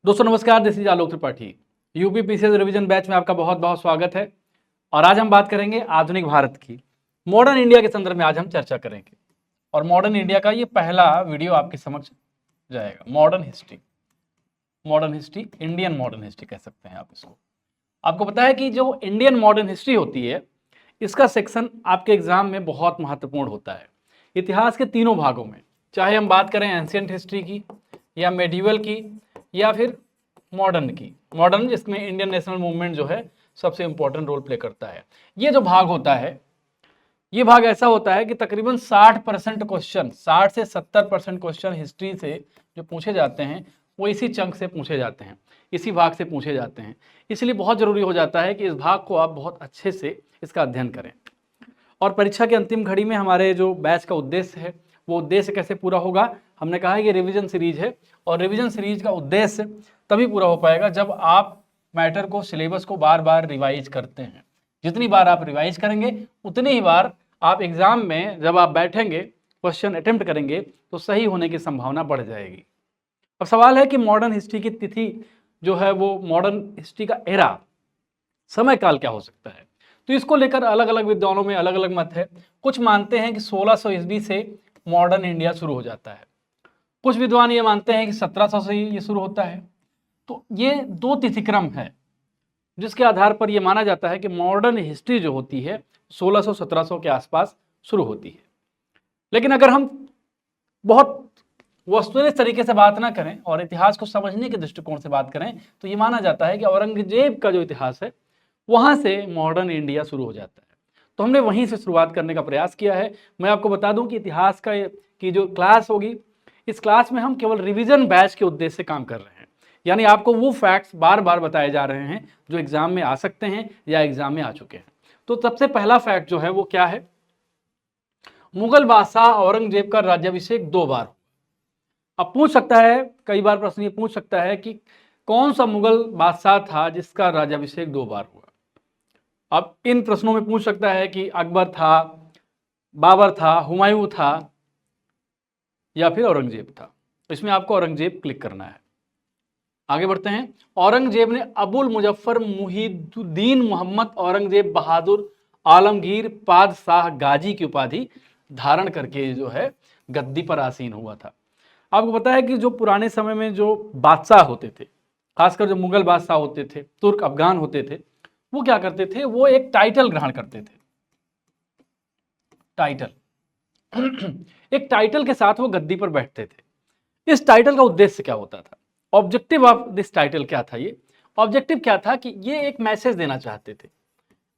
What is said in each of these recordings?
दोस्तों नमस्कार, this is Alok Tripathi. UP PCS revision batch में आपका बहुत बहुत स्वागत है। और आज हम बात करेंगे आधुनिक भारत की, मॉडर्न इंडिया के संदर्भ में आज हम चर्चा करेंगे। और मॉडर्न इंडिया का ये पहला वीडियो आपके समक्ष जाएगा। Modern history, Indian modern history कह सकते हैं आप इसको। आपको पता है कि जो इंडियन मॉडर्न हिस्ट्री होती है, इसका सेक्शन आपके एग्जाम में बहुत महत्वपूर्ण होता है। इतिहास के तीनों भागों में, चाहे हम बात करें एंशिएंट हिस्ट्री की या मेडिवल की या फिर मॉडर्न जिसमें इंडियन नेशनल मूवमेंट जो है सबसे इंपॉर्टेंट रोल प्ले करता है। ये जो भाग होता है, ये भाग ऐसा होता है कि तकरीबन 60% क्वेश्चन, 60 से 70% क्वेश्चन हिस्ट्री से जो पूछे जाते हैं वो इसी चंक से पूछे जाते हैं, इसी भाग से पूछे जाते हैं। इसलिए बहुत जरूरी हो जाता है कि इस भाग को आप बहुत अच्छे से इसका अध्ययन करें। और परीक्षा के अंतिम घड़ी में हमारे जो बैच का उद्देश्य है, वो उद्देश्य कैसे पूरा होगा? हमने कहा है कि रिवीजन सीरीज है, और रिवीजन सीरीज का उद्देश्य तभी पूरा हो पाएगा जब आप मैटर को, सिलेबस को बार बार रिवाइज करते हैं। जितनी बार आप रिवाइज करेंगे उतनी ही बार आप एग्जाम में जब आप बैठेंगे, क्वेश्चन अटेम्प्ट करेंगे, तो सही होने की संभावना बढ़ जाएगी। अब सवाल है कि मॉडर्न हिस्ट्री की तिथि जो है, वो मॉडर्न हिस्ट्री का एरा, समय काल क्या हो सकता है? तो इसको लेकर अलग अलग विद्वानों में अलग अलग मत है। कुछ मानते हैं कि 1600 ईस्वी से मॉडर्न इंडिया शुरू हो जाता है, कुछ विद्वान ये मानते हैं कि 1700 से ये शुरू होता है। तो ये दो तिथिक्रम है जिसके आधार पर यह माना जाता है कि मॉडर्न हिस्ट्री जो होती है 1600-1700 के आसपास शुरू होती है। लेकिन अगर हम बहुत वस्तुनिष्ठ तरीके से बात ना करें और इतिहास को समझने के दृष्टिकोण से बात करें, तो ये माना जाता है कि औरंगजेब का जो इतिहास है वहां से मॉडर्न इंडिया शुरू हो जाता है। तो हमने वहीं से शुरुआत करने का प्रयास किया है। मैं आपको बता दूं कि इतिहास की जो क्लास होगी, इस क्लास में हम केवल रिवीजन बैच के उद्देश्य से काम कर रहे हैं। यानी आपको वो फैक्ट्स बार बार बताए जा रहे हैं जो एग्जाम में आ सकते हैं या एग्जाम में आ चुके हैं। तो सबसे पहला फैक्ट जो है वो क्या है? मुगल बादशाह औरंगजेब का राज्याभिषेक 2 बार। अब पूछ सकता है, कई बार प्रश्न ये पूछ सकता है कि कौन सा मुगल बादशाह था जिसका राज्याभिषेक 2 बार हुआ? अब इन प्रश्नों में पूछ सकता है कि अकबर था, बाबर था, हुमायूं था या फिर औरंगजेब था। तो इसमें आपको औरंगजेब क्लिक करना है। आगे बढ़ते हैं। औरंगजेब ने अबुल मुजफ्फर मुहिद्दीन मोहम्मद औरंगजेब बहादुर आलमगीर पादशाह गाजी की उपाधि धारण करके जो है गद्दी पर आसीन हुआ था। आपको पता है कि जो पुराने समय में जो बादशाह होते थे, खासकर जो मुगल बादशाह होते थे, तुर्क अफगान होते थे, वो क्या करते थे? वो एक टाइटल ग्रहण करते थे। टाइटल एक टाइटल के साथ वो गद्दी पर बैठते थे। इस टाइटल का उद्देश्य क्या होता था? ऑब्जेक्टिव ऑफ दिस टाइटल क्या था? ये ऑब्जेक्टिव क्या था कि ये एक मैसेज देना चाहते थे,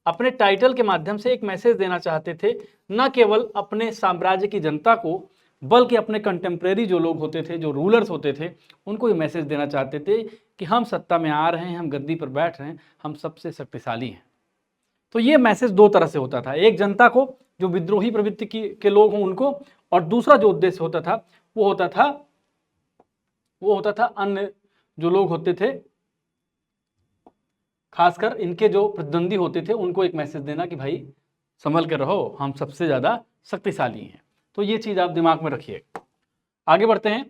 अपने टाइटल के माध्यम से एक मैसेज देना चाहते थे, न केवल अपने साम्राज्य की जनता को, बल्कि अपने कंटेम्प्रेरी जो लोग होते थे, जो रूलर्स होते थे, उनको ये मैसेज देना चाहते थे कि हम सत्ता में आ रहे हैं, हम गद्दी पर बैठ रहे हैं, हम सबसे शक्तिशाली हैं। तो ये मैसेज दो तरह से होता था, एक जनता को, जो विद्रोही प्रवृत्ति के लोग हों उनको, और दूसरा जो उद्देश्य होता था वो होता था अन्य जो लोग होते थे, खासकर इनके जो प्रतिद्वंदी होते थे, उनको एक मैसेज देना कि भाई संभल कर रहो, हम सबसे ज्यादा शक्तिशाली हैं। तो ये चीज आप दिमाग में रखिए। आगे बढ़ते हैं।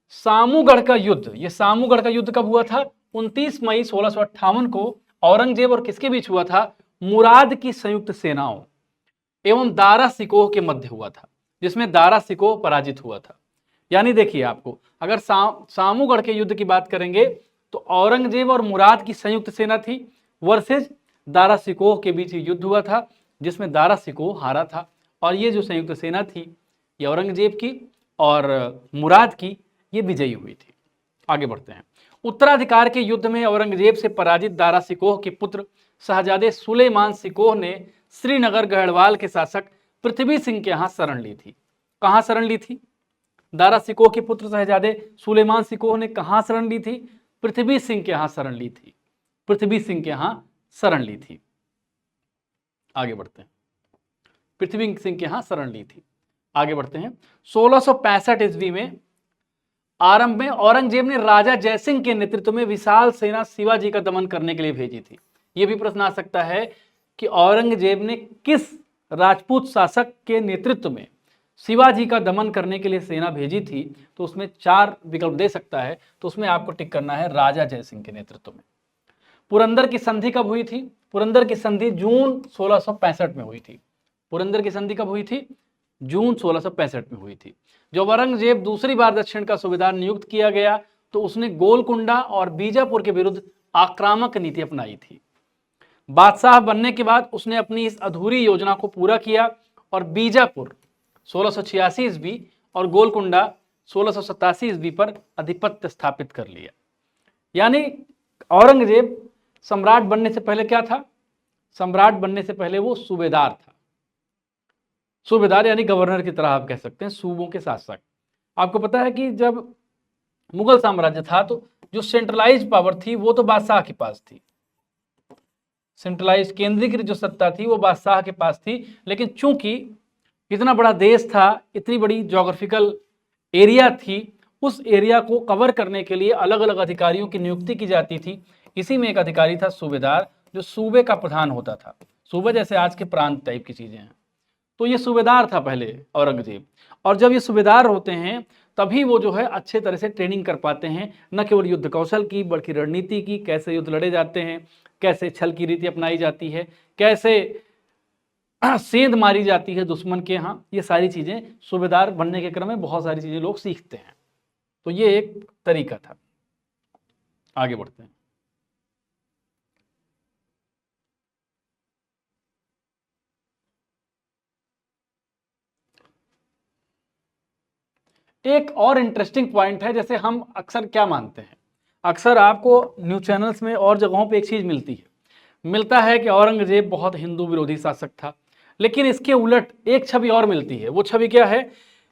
सामूगढ़ का युद्ध, ये सामूगढ़ का युद्ध कब हुआ था? 29 मई 1658 को औरंगजेब और किसके बीच हुआ था? मुराद की संयुक्त सेनाओं एवं दारा सिकोह के मध्य हुआ था, जिसमें दारा सिकोह पराजित हुआ था। यानी देखिए, आपको अगर सामूगढ़ के युद्ध की बात करेंगे तो औरंगजेब और मुराद की संयुक्त सेना थी वर्सेज दारा सिकोह के बीच युद्ध हुआ था, जिसमें दारा सिकोह हारा था। और ये जो संयुक्त सेना थी, ये औरंगजेब की और मुराद की, ये विजयी हुई थी। आगे बढ़ते हैं। उत्तराधिकार के युद्ध में औरंगजेब से पराजित दारा सिकोह के पुत्र शहजादे सुलेमान सिकोह ने श्रीनगर गढ़वाल के शासक पृथ्वी सिंह के यहाँ शरण ली थी। कहाँ शरण ली थी? दारा सिकोह के पुत्र शहजादे सुलेमान सिकोह ने कहाँ शरण ली थी? पृथ्वी सिंह के यहाँ शरण ली थी। पृथ्वी सिंह के यहाँ शरण ली थी। आगे बढ़ते हैं। पृथ्वी सिंह के यहाँ शरण ली थी। आगे बढ़ते हैं। 1665 ईस्वी में आरंभ में औरंगजेब ने राजा जयसिंह के नेतृत्व में विशाल सेना शिवाजी का दमन करने के लिए भेजी थी। यह भी प्रश्न आ सकता है कि औरंगजेब ने किस राजपूत शासक के नेतृत्व में शिवाजी का दमन करने के लिए सेना भेजी थी, तो उसमें 4 विकल्प दे सकता है, तो उसमें आपको टिक करना है राजा जयसिंह के नेतृत्व में। पुरंदर की संधि कब हुई थी? पुरंदर की संधि जून 1665 में हुई थी। पुरंदर की संधि कब हुई थी? जून 1665 में हुई थी। जब औरंगजेब दूसरी बार दक्षिण का सूबेदार नियुक्त किया गया, तो उसने गोलकुंडा और बीजापुर के विरुद्ध आक्रामक नीति अपनाई थी। बादशाह बनने के बाद उसने अपनी इस अधूरी योजना को पूरा किया और बीजापुर 1686 ईस्वी और गोलकुंडा 1687 ईस्वी पर आधिपत्य स्थापित कर लिया। यानी औरंगजेब सम्राट बनने से पहले क्या था? सम्राट बनने से पहले वो सूबेदार था। सूबेदार यानी गवर्नर की तरह आप कह सकते हैं, सूबों के शासक। आपको पता है कि जब मुगल साम्राज्य था तो जो सेंट्रलाइज पावर थी वो तो बादशाह के पास थी। सेंट्रलाइज केंद्रीकृत जो सत्ता थी वो बादशाह के पास थी, लेकिन चूंकि इतना बड़ा देश था, इतनी बड़ी ज्योग्राफिकल एरिया थी, उस एरिया को कवर करने के लिए अलग अलग अधिकारियों की नियुक्ति की जाती थी। इसी में एक अधिकारी था सूबेदार, जो सूबे का प्रधान होता था। सूबे जैसे आज के प्रांत टाइप की चीजें हैं, तो ये सूबेदार था पहले औरंगजेब। और जब ये सूबेदार होते हैं तभी वो जो है अच्छे तरह से ट्रेनिंग कर पाते हैं, न केवल युद्ध कौशल की बल्कि रणनीति की, कैसे युद्ध लड़े जाते हैं, कैसे छल की रीति अपनाई जाती है, कैसे सेंध मारी जाती है दुश्मन के यहाँ। ये सारी चीजें सूबेदार बनने के क्रम में बहुत सारी चीजें लोग सीखते हैं। तो ये एक तरीका था। आगे बढ़ते हैं। एक और इंटरेस्टिंग पॉइंट है, जैसे हम अक्सर क्या मानते हैं, अक्सर आपको न्यूज चैनल्स में और जगहों पे एक चीज मिलता है कि औरंगजेब बहुत हिंदू विरोधी शासक था। लेकिन इसके उलट एक छवि और मिलती है। वो छवि क्या है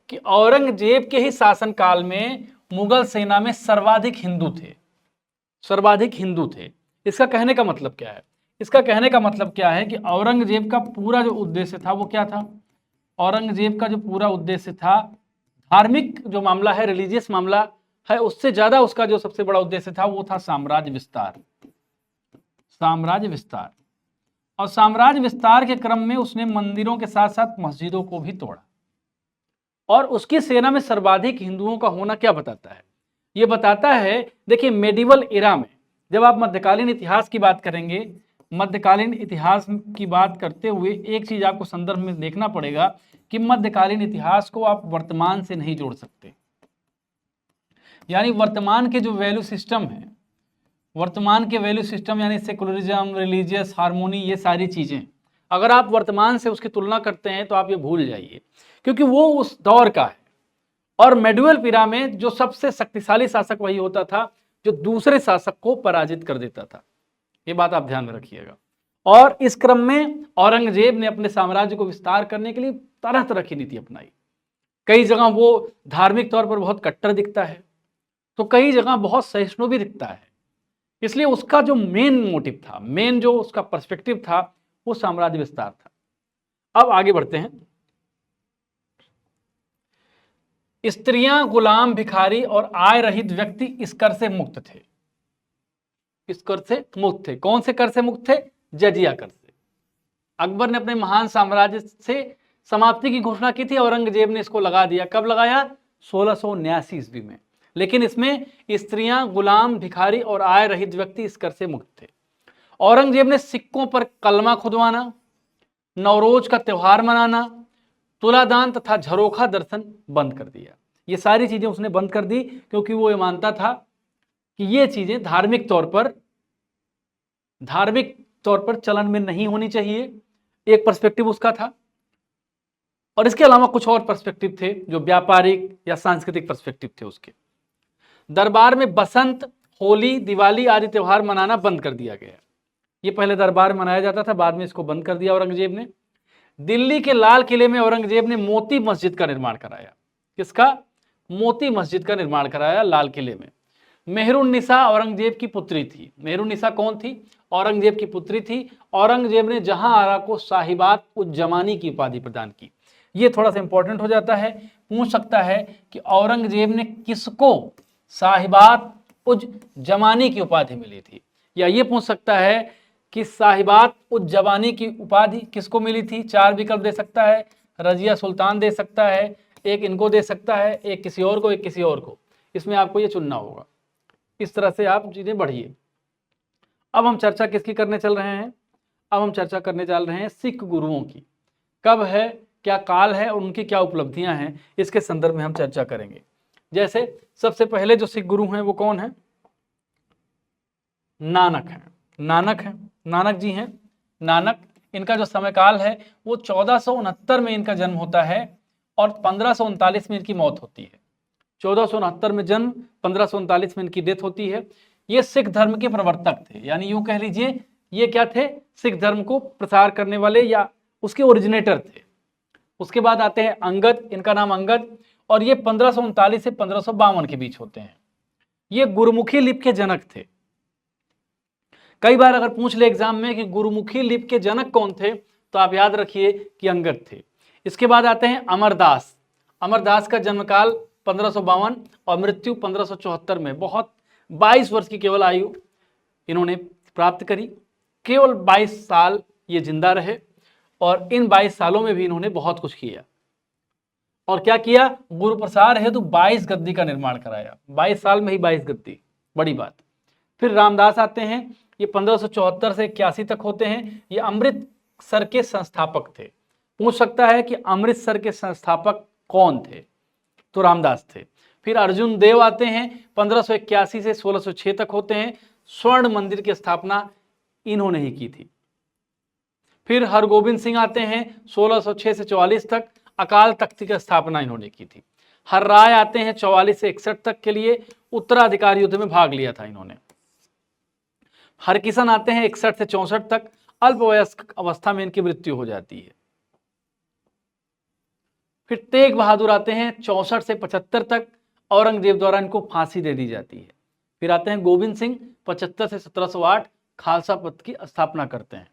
कि औरंगजेब के ही शासनकाल में मुगल सेना में सर्वाधिक हिंदू थे, सर्वाधिक हिंदू थे। इसका कहने का मतलब क्या है? इसका कहने का मतलब क्या है कि औरंगजेब का पूरा जो उद्देश्य था वो क्या था? औरंगजेब का जो पूरा उद्देश्य था, धार्मिक जो मामला है, रिलीजियस मामला है, उससे ज्यादा उसका जो सबसे बड़ा उद्देश्य था वो था साम्राज्य विस्तार। साम्राज्य विस्तार। और साम्राज्य विस्तार के क्रम में उसने मंदिरों के साथ साथ मस्जिदों को भी तोड़ा। और उसकी सेना में सर्वाधिक हिंदुओं का होना क्या बताता है? ये बताता है, देखिए मेडिवल एरा में जब आप मध्यकालीन इतिहास की बात करेंगे, मध्यकालीन इतिहास की बात करते हुए एक चीज आपको संदर्भ में देखना पड़ेगा कि मध्यकालीन इतिहास को आप वर्तमान से नहीं जोड़ सकते। यानी वर्तमान के जो वैल्यू सिस्टम है, वर्तमान के वैल्यू सिस्टम यानी सेकुलरिज्म, रिलीजियस हार्मोनी, ये सारी चीजें अगर आप वर्तमान से उसकी तुलना करते हैं तो आप ये भूल जाइए, क्योंकि वो उस दौर का है। और मेडुअल पीरा में जो सबसे शक्तिशाली शासक वही होता था जो दूसरे शासक को पराजित कर देता था। ये बात आप ध्यान में रखिएगा। और इस क्रम में औरंगजेब ने अपने साम्राज्य को विस्तार करने के लिए तरह तरह की नीति अपनाई। कई जगह वो धार्मिक तौर पर बहुत कट्टर दिखता है, तो कई जगह बहुत सहिष्णु भी दिखता है। इसलिए उसका जो मेन मोटिव था, मेन जो उसका पर्सपेक्टिव था, वो साम्राज्य विस्तार था। अब आगे बढ़ते हैं। स्त्रियां, गुलाम, भिखारी और आय रहित व्यक्ति इस कर से मुक्त थे। इस कर से मुक्त थे। कौन से कर से मुक्त थे? जजिया कर से। अकबर ने अपने महान साम्राज्य से समाप्ति की घोषणा की थी, औरंगजेब ने इसको लगा दिया। कब लगाया? 1679 ईस्वी में। लेकिन इसमें स्त्रियां, गुलाम, भिखारी और आय रहित व्यक्ति इस कर से मुक्त थे। औरंगजेब ने सिक्कों पर कलमा खुदवाना, नवरोज का त्योहार मनाना, तुलादान तथा झरोखा दर्शन बंद कर दिया। ये सारी चीजें उसने बंद कर दी, क्योंकि वो ये मानता था कि ये चीजें धार्मिक तौर पर चलन में नहीं होनी चाहिए। एक पर्सपेक्टिव उसका था। और इसके अलावा कुछ और पर्सपेक्टिव थे जो व्यापारिक या सांस्कृतिक पर्सपेक्टिव थे उसके। दरबार में बसंत, होली, दिवाली आदि त्योहार मनाना बंद कर दिया गया। ये पहले दरबार मनाया जाता था, बाद में इसको बंद कर दिया औरंगजेब ने। दिल्ली के लाल किले में औरंगजेब ने मोती मस्जिद का निर्माण कराया। किसका? मोती मस्जिद का निर्माण कराया लाल किले में। मेहरुन्निसा औरंगजेब की पुत्री थी। मेहरुन्निसा कौन थी? औरंगजेब की पुत्री थी। औरंगजेब ने जहां आरा को साहिबात उज जमानी की उपाधि प्रदान की। ये थोड़ा सा इंपॉर्टेंट हो जाता है, पूछ सकता है कि औरंगजेब ने किसको साहिबात उज जमानी की उपाधि मिली थी, या ये पूछ सकता है कि साहिबात उज जमानी की उपाधि किसको मिली थी। 4 विकल्प दे सकता है, रजिया सुल्तान दे सकता है, एक इनको दे सकता है, एक किसी और को, एक किसी और को। इसमें आपको ये चुनना होगा। इस तरह से आप चीज़ें बढ़िए। अब हम चर्चा किसकी करने चल रहे हैं? अब हम चर्चा करने चल रहे हैं सिख गुरुओं की। कब है, क्या काल है और उनकी क्या उपलब्धियां हैं, इसके संदर्भ में हम चर्चा करेंगे। जैसे सबसे पहले जो सिख गुरु हैं वो कौन है? नानक हैं। नानक हैं, नानक जी हैं। नानक, इनका जो समयकाल है वो 1469 में इनका जन्म होता है और 1539 में इनकी मौत होती है। 1469 में जन्म, 1539 में इनकी डेथ होती है। ये सिख धर्म के प्रवर्तक थे, यानी यूं कह लीजिए ये क्या थे? सिख धर्म को प्रसार करने वाले या उसके ओरिजिनेटर थे। उसके बाद आते हैं अंगद, इनका नाम अंगद, और ये 1539 से 1552 के बीच होते हैं। ये गुरुमुखी लिपि के जनक थे। कई बार अगर पूछ ले एग्जाम में कि गुरुमुखी लिपि के जनक कौन थे, तो आप याद रखिए कि अंगद थे। इसके बाद आते हैं अमरदास। अमरदास का जन्मकाल 1552 और मृत्यु 1574 में, बहुत 22 वर्ष की केवल आयु इन्होंने प्राप्त करी। केवल 22 साल ये जिंदा रहे और इन 22 सालों में भी इन्होंने बहुत कुछ किया। और क्या किया? गुरु प्रसार हेतु 22 गद्दी का निर्माण कराया। 22 साल में ही 22 गद्दी, बड़ी बात। फिर रामदास आते हैं, ये 1574 से 81 तक होते हैं। ये अमृतसर के संस्थापक थे। पूछ सकता है कि अमृतसर के संस्थापक कौन थे? तो रामदास थे। फिर अर्जुन देव आते हैं, 1581 से 1606 तक होते हैं। स्वर्ण मंदिर की स्थापना इन्होंने ही की थी। फिर हरगोविंद सिंह आते हैं, 1606 से 44 तक। अकाल तख्त की स्थापना इन्होंने की थी। हर राय आते हैं 44 से 61 तक के लिए, उत्तराधिकार युद्ध में भाग लिया था इन्होंने। हरकिशन आते हैं 61 से 64 तक। अल्पवयस्क अवस्था में इनकी मृत्यु हो जाती है। फिर तेग बहादुर आते हैं 64 से 75 तक। औरंगजेब द्वारा इनको फांसी दे दी जाती है। फिर आते हैं गोविंद सिंह, 75 से 1708 खालसा पंथ की स्थापना करते हैं।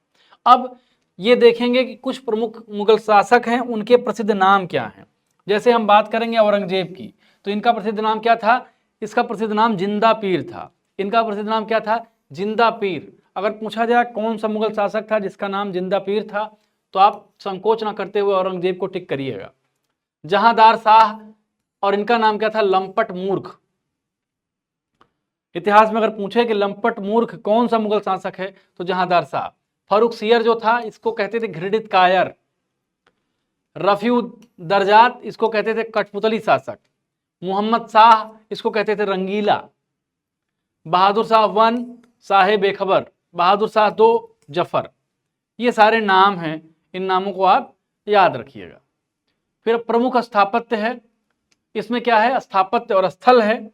अब ये देखेंगे कि कुछ प्रमुख मुगल शासक हैं, उनके प्रसिद्ध नाम क्या हैं। जैसे हम बात करेंगे औरंगजेब की, तो इनका प्रसिद्ध नाम क्या था? इसका प्रसिद्ध नाम जिंदा पीर था। इनका प्रसिद्ध नाम क्या था? जिंदा पीर। अगर पूछा जाए कौन सा मुगल शासक था जिसका नाम जिंदा पीर था, तो आप संकोच ना करते हुए औरंगजेब को टिक करिएगा। जहांदार शाह, और इनका नाम क्या था? लंपट मूर्ख। इतिहास में अगर पूछे कि लंपट मूर्ख कौन सा मुगल शासक है, तो जहांदार शाह। फरुख सियर जो था, इसको कहते थे घृणित कायर। रफीउ दरजात, इसको कहते थे कठपुतली शासक। मोहम्मद शाह, इसको कहते थे रंगीला। बहादुर शाह 1, साहे बेखबर। बहादुर शाह 2, जफर। ये सारे नाम हैं, इन नामों को आप याद रखिएगा। फिर प्रमुख स्थापत्य है, इसमें क्या है? स्थापत्य और स्थल है,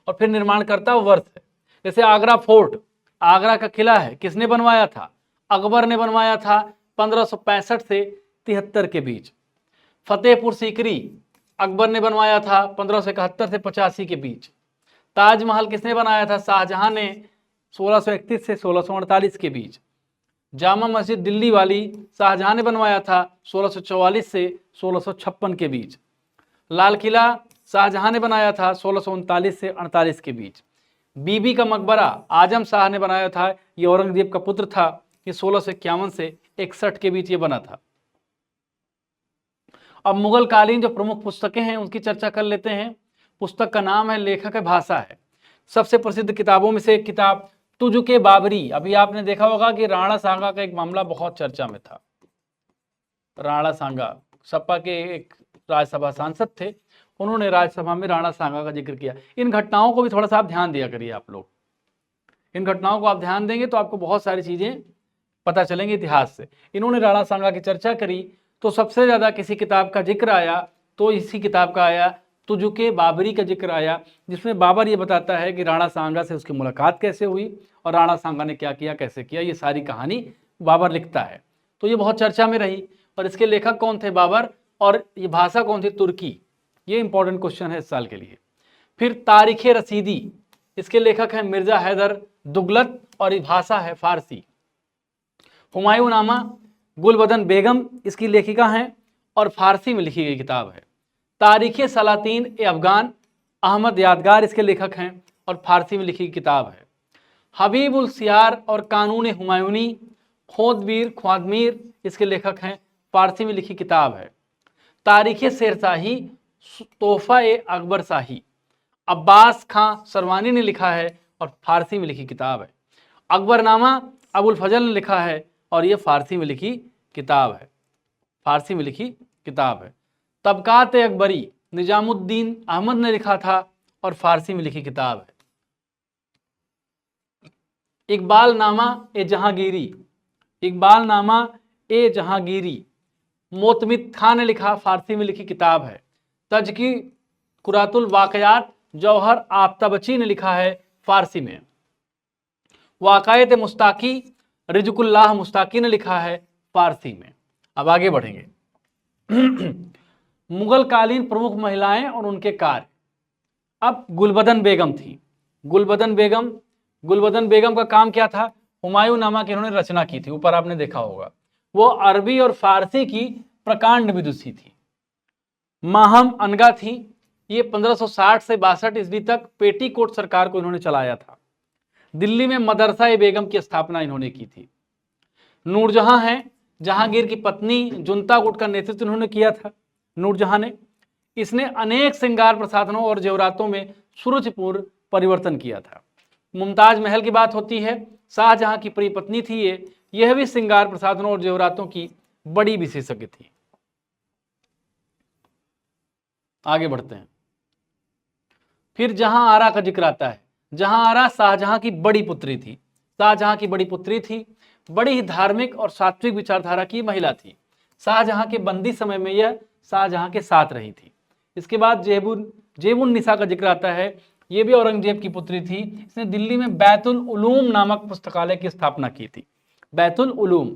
और फिर निर्माणकर्ता वर्ष है। जैसे आगरा फोर्ट, आगरा का किला है, किसने बनवाया था? अकबर ने बनवाया था 1565 से 73 के बीच। फतेहपुर सीकरी अकबर ने बनवाया था 1571 से 85 के बीच। ताजमहल किसने बनाया था? शाहजहां ने 1631 से 1648 के बीच। जामा मस्जिद दिल्ली वाली शाहजहां ने बनवाया था 1644 से 1656 के बीच। लाल किला शाहजहां ने बनाया था 1639 से 48 के बीच। बीबी का मकबरा आजम शाह ने बनाया था, ये औरंगजेब का पुत्र था। ये 1651 से 61 के बीच ये बना था। अब मुगल कालीन जो प्रमुख पुस्तकें हैं उनकी चर्चा कर लेते हैं। पुस्तक का नाम है, लेखक है, भाषा है। सबसे प्रसिद्ध किताबों में से एक किताब तुजुके बाबरी। अभी आपने देखा होगा कि राणा सांगा का एक मामला बहुत चर्चा में था। राणा सांगा सपा के एक राज्यसभा सांसद थे, उन्होंने राज्यसभा में राणा सांगा का जिक्र किया। इन घटनाओं को भी थोड़ा सा आप ध्यान दिया करिए। आप लोग इन घटनाओं को आप ध्यान देंगे तो आपको बहुत सारी चीजें पता चलेंगी इतिहास से। इन्होंने राणा सांगा की चर्चा करी, तो सबसे ज्यादा किसी किताब का जिक्र आया तो इसी किताब का आया, तुजुके बाबरी का जिक्र आया, जिसमें बाबर ये बताता है कि राणा सांगा से उसकी मुलाकात कैसे हुई और राणा सांगा ने क्या किया, कैसे किया, ये सारी कहानी बाबर लिखता है। तो ये बहुत चर्चा में रही। और इसके लेखक कौन थे? बाबर। और ये भाषा कौन थी? तुर्की। ये इंपॉर्टेंट क्वेश्चन है इस साल के लिए। फिर तारीख रसीदी, इसके लेखक हैं मिर्जा हैदर दुगलत और ये भाषा है फारसी। हुमायूं नामा, गुलबदन बेगम इसकी लेखिका हैं और फारसी में लिखी गई किताब है। तारीख सलातीन ए अफगान, अहमद यादगार इसके लेखक हैं और फारसी में लिखी किताब है। हबीबुल सियार और कानून हुमायूनी, खोदबीर ख्वादमीर इसके लेखक हैं, फारसी में लिखी किताब है। तारीख शेरशाही तोहफा ए अकबर शाही, अब्बास खां सरवानी ने लिखा है और फारसी में लिखी किताब है। अकबरनामा अबुल फजल ने लिखा है और ये फारसी में लिखी किताब है, फारसी में लिखी किताब है। तबकात अकबरी निजामुद्दीन अहमद ने लिखा था और फारसी में लिखी किताब है। इकबाल नामा ए जहांगीरी, इकबाल नामा ए जहांगीरी मोतमिद खान ने लिखा, फारसी में लिखी किताब है। तजकी कुरातुल वाकयात जौहर आफ्ताबची ने लिखा है, फारसी में। वाक़ायत मुस्ताकी रिज़कुल्लाह मुस्ताकी ने लिखा है, फारसी में। अब आगे बढ़ेंगे। मुगल कालीन प्रमुख महिलाएं और उनके कार्य। अब गुलबदन बेगम थी। गुलबदन बेगम का काम क्या था? हुमायूं नामा की इन्होंने रचना की थी, ऊपर आपने देखा होगा। वो अरबी और फारसी की प्रकांड विदुषी थी। माहम अनगा थी, ये 1560 से 62 ईस्वी तक पेटीकोट सरकार को इन्होंने चलाया था। दिल्ली में मदरसा ए बेगम की स्थापना इन्होंने की थी। नूरजहां हैं, जहांगीर की पत्नी, जुनता गुट का नेतृत्व इन्होंने किया था नूरजहां ने। इसने अनेक श्रृंगार प्रसाधनों और जेवरातों में सुरुचिपूर्ण परिवर्तन किया था। मुमताज महल की बात होती है, शाहजहां की प्रिय पत्नी थी ये, यह भी श्रृंगार प्रसाधनों और जेवरातों की बड़ी विशेषज्ञ थी। आगे बढ़ते हैं। फिर जहां आरा का जिक्र आता है। जहां आरा शाहजहां की बड़ी पुत्री थी, शाहजहां की बड़ी पुत्री थी, बड़ी ही धार्मिक और सात्विक विचारधारा की महिला थी। शाहजहां के बंदी समय में यह शाहजहां के साथ रही थी। इसके बाद जेबुन निसा का जिक्र आता है, ये भी औरंगजेब की पुत्री थी। इसने दिल्ली में बैतुल उलूम नामक पुस्तकालय की स्थापना की थी, बैतुल उलूम।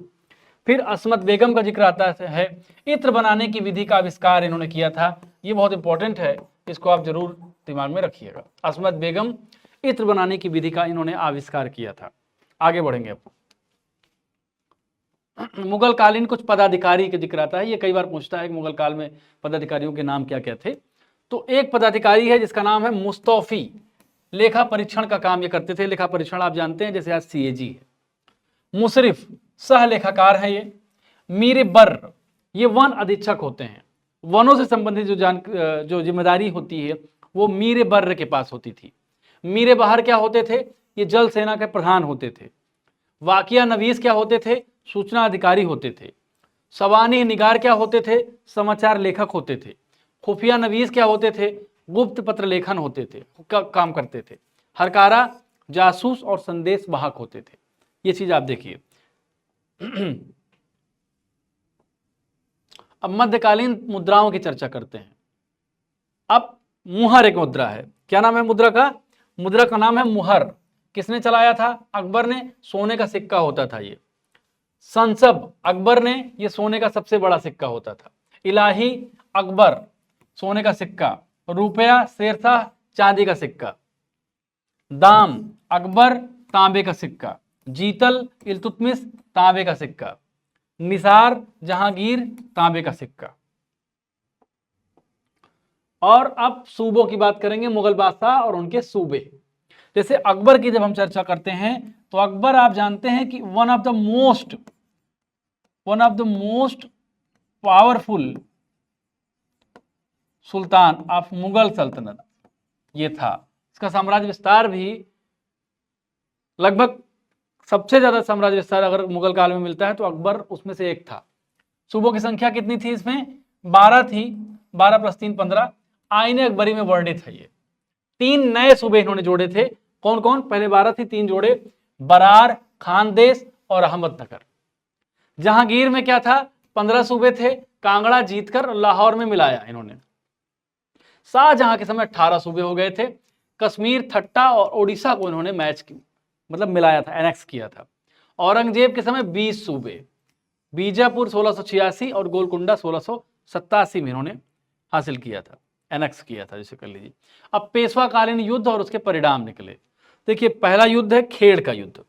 फिर अस्मत बेगम का जिक्र आता है, इत्र बनाने की विधि का आविष्कार इन्होंने किया था। ये बहुत इंपॉर्टेंट है, इसको आप जरूर दिमाग में रखिएगा। अस्मत बेगम इत्र बनाने की विधि का इन्होंने आविष्कार किया था। आगे बढ़ेंगे। अब मुगल कालीन कुछ पदाधिकारी का जिक्र आता है। ये कई बार पूछता है कि मुगल काल में पदाधिकारियों के नाम क्या क्या थे। तो एक पदाधिकारी है जिसका नाम है मुस्तौफी, लेखा परीक्षण का काम ये करते थे। लेखा परीक्षण आप जानते हैं, जैसे आज सीएजी है। मुशरिफ सह लेखाकार है ये। मीर बर्र ये वन अधीक्षक होते हैं। वनों से संबंधित जो जिम्मेदारी होती है वो मीर बर्र के पास होती थी। मीर बहार क्या होते थे? ये जल सेना के प्रधान होते थे। वाकिया नवीस क्या होते थे? सूचना अधिकारी होते थे। सवानी निगार क्या होते थे? समाचार लेखक होते थे। खुफिया नवीस क्या होते थे? गुप्त पत्र लेखन होते थे, काम करते थे। हरकारा जासूस और संदेश वाहक होते थे। ये चीज आप देखिए। अब मध्यकालीन मुद्राओं की चर्चा करते हैं। अब मुहर एक मुद्रा है। क्या नाम है मुद्रा का? मुद्रा का नाम है मुहर। किसने चलाया था? अकबर ने। सोने का सिक्का होता था ये। संसब अकबर ने, ये सोने का सबसे बड़ा सिक्का होता था। इलाही अकबर सोने का सिक्का। रुपया शेरशाह चांदी का सिक्का। दाम अकबर तांबे का सिक्का। जीतल इल्तुतमिश तांबे का सिक्का। निसार जहांगीर तांबे का सिक्का। और अब सूबों की बात करेंगे, मुगल बादशाह और उनके सूबे। जैसे अकबर की जब हम चर्चा करते हैं तो अकबर आप जानते हैं कि one of the most powerful Sultan of Mughal सल्तनत ये था। इसका साम्राज्य विस्तार भी लगभग सबसे ज्यादा साम्राज्य विस्तार अगर मुगल काल में मिलता है तो अकबर उसमें से एक था। सूबों की संख्या कितनी थी? इसमें 12 थी। 12 + 3 15। आईने अकबरी में वर्णित है ये। 3 नए सूबे इन्होंने जोड़े थे। कौन कौन? पहले 12 थी, 3 जोड़े, बरार, खानदेश और अहमदनगर। जहांगीर में क्या था? 15 सूबे थे। कांगड़ा जीतकर लाहौर में मिलाया इन्होंने। शाहजहां के समय 18 सूबे हो गए थे। कश्मीर, ठट्टा और ओडिशा को इन्होंने मतलब मिलाया था, एनेक्स किया था। औरंगजेब के समय 20 सूबे, बीजापुर 1686 और गोलकुंडा 1687 में इन्होंने हासिल किया था, एनेक्स किया था, जिसे कर लीजिए। अब पेशवाकालीन युद्ध और उसके परिणाम निकले। देखिए, पहला युद्ध है खेड़ का युद्ध।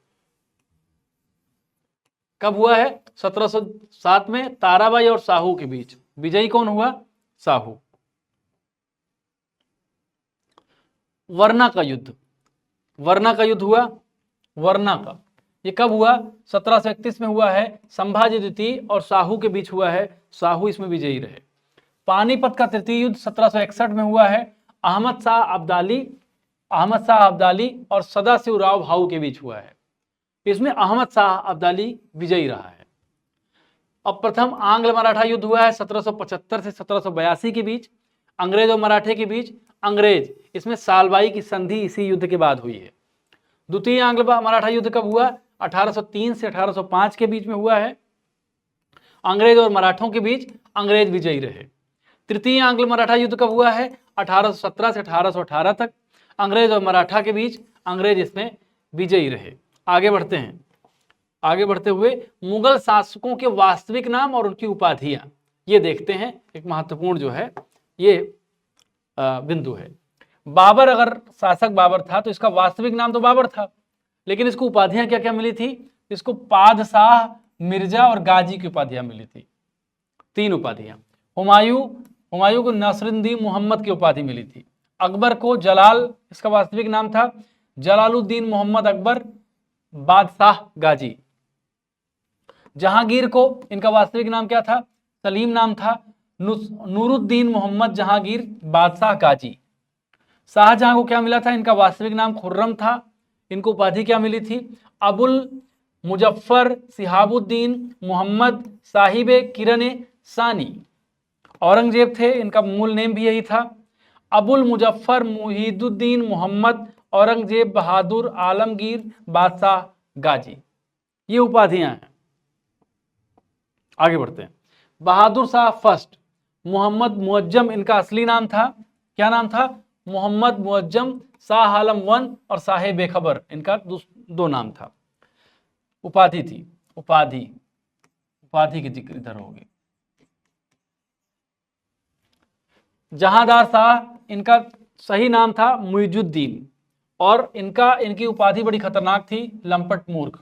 कब हुआ है? 1707 में ताराबाई और साहू के बीच। विजयी कौन हुआ? साहू। वरना का युद्ध। वरना का युद्ध हुआ। वरना का ये कब हुआ? 1731 में हुआ है। संभाजी द्वितीय और साहू के बीच हुआ है, साहू इसमें विजयी रहे। पानीपत का तृतीय युद्ध 1761 में हुआ है। अहमद शाह अब्दाली और सदाशिवराव भाऊ के बीच हुआ है। इसमें अहमद शाह अब्दाली विजयी रहा है। अब प्रथम आंग्ल मराठा युद्ध हुआ है 1775 से 1782 के बीच, अंग्रेज और मराठे के बीच। अंग्रेज, इसमें सालबाई की संधि इसी युद्ध के बाद हुई है। द्वितीय आंग्ल मराठा युद्ध कब हुआ? 1803 से 1805 के बीच में हुआ है। अंग्रेज और मराठों के बीच अंग्रेज विजयी रहे। तृतीय आंग्ल मराठा युद्ध कब हुआ है? 1817 से 1818 तक। अंग्रेज और मराठा के बीच अंग्रेज इसमें विजयी रहे। आगे बढ़ते हैं। आगे बढ़ते हुए मुगल शासकों के वास्तविक नाम और उनकी उपाधियां ये देखते हैं। एक महत्वपूर्ण जो है ये बिंदु है। बाबर, अगर शासक बाबर था तो इसका वास्तविक नाम तो बाबर था, लेकिन इसको उपाधियां क्या क्या मिली थी? इसको पादशाह, मिर्जा और गाजी की उपाधियां मिली थी, 3 उपाधियां। हुमायूं को नसरुद्दीन मोहम्मद की उपाधि मिली थी। अकबर को जलाल, इसका वास्तविक नाम था जलालुद्दीन मोहम्मद अकबर बादशाह गाजी। जहांगीर को इनका वास्तविक नाम क्या था? सलीम नाम था, नूरुद्दीन मोहम्मद जहांगीर बादशाह गाजी। शाहजहां को क्या मिला था? इनका वास्तविक नाम खुर्रम था। इनको उपाधि क्या मिली थी? अबुल मुजफ्फर सिहाबुद्दीन मोहम्मद साहिब किरण सानी। औरंगजेब थे, इनका मूल नेम भी यही था। अबुल मुजफ्फर मुहीदुद्दीन मोहम्मद औरंगजेब बहादुर आलमगीर बादशाह गाजी, ये उपाधियां हैं। आगे बढ़ते हैं। बहादुर शाह फर्स्ट, मोहम्मद मुअज्जम इनका असली नाम था। क्या नाम था? मोहम्मद मुअज्जम। शाह आलम वन और साहे बेखबर इनका 2 नाम था। उपाधि थी, उपाधि की जिक्र इधर होगी। जहांदार शाह इनका सही नाम था मुइजुद्दीन, और इनकी उपाधि बड़ी खतरनाक थी, लंपट मूर्ख।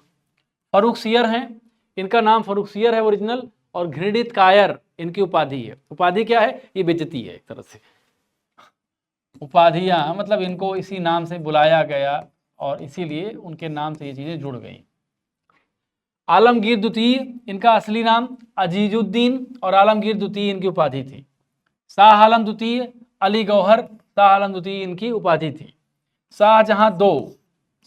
फरुख सियर हैं, इनका नाम फरुख सियर है ओरिजिनल, और घृणित कायर इनकी उपाधि है। उपाधि क्या है? ये बेइज्जती है एक तरह से। उपाधियां मतलब इनको इसी नाम से बुलाया गया और इसीलिए उनके नाम से ये चीजें जुड़ गई। आलमगीर द्वितीय, इनका असली नाम अजीजुद्दीन और आलमगीर द्वितीय इनकी उपाधि थी। शाह आलम द्वितीय, अली गौहर, शाह आलम द्वितीय इनकी उपाधि थी। शाहजहां 2,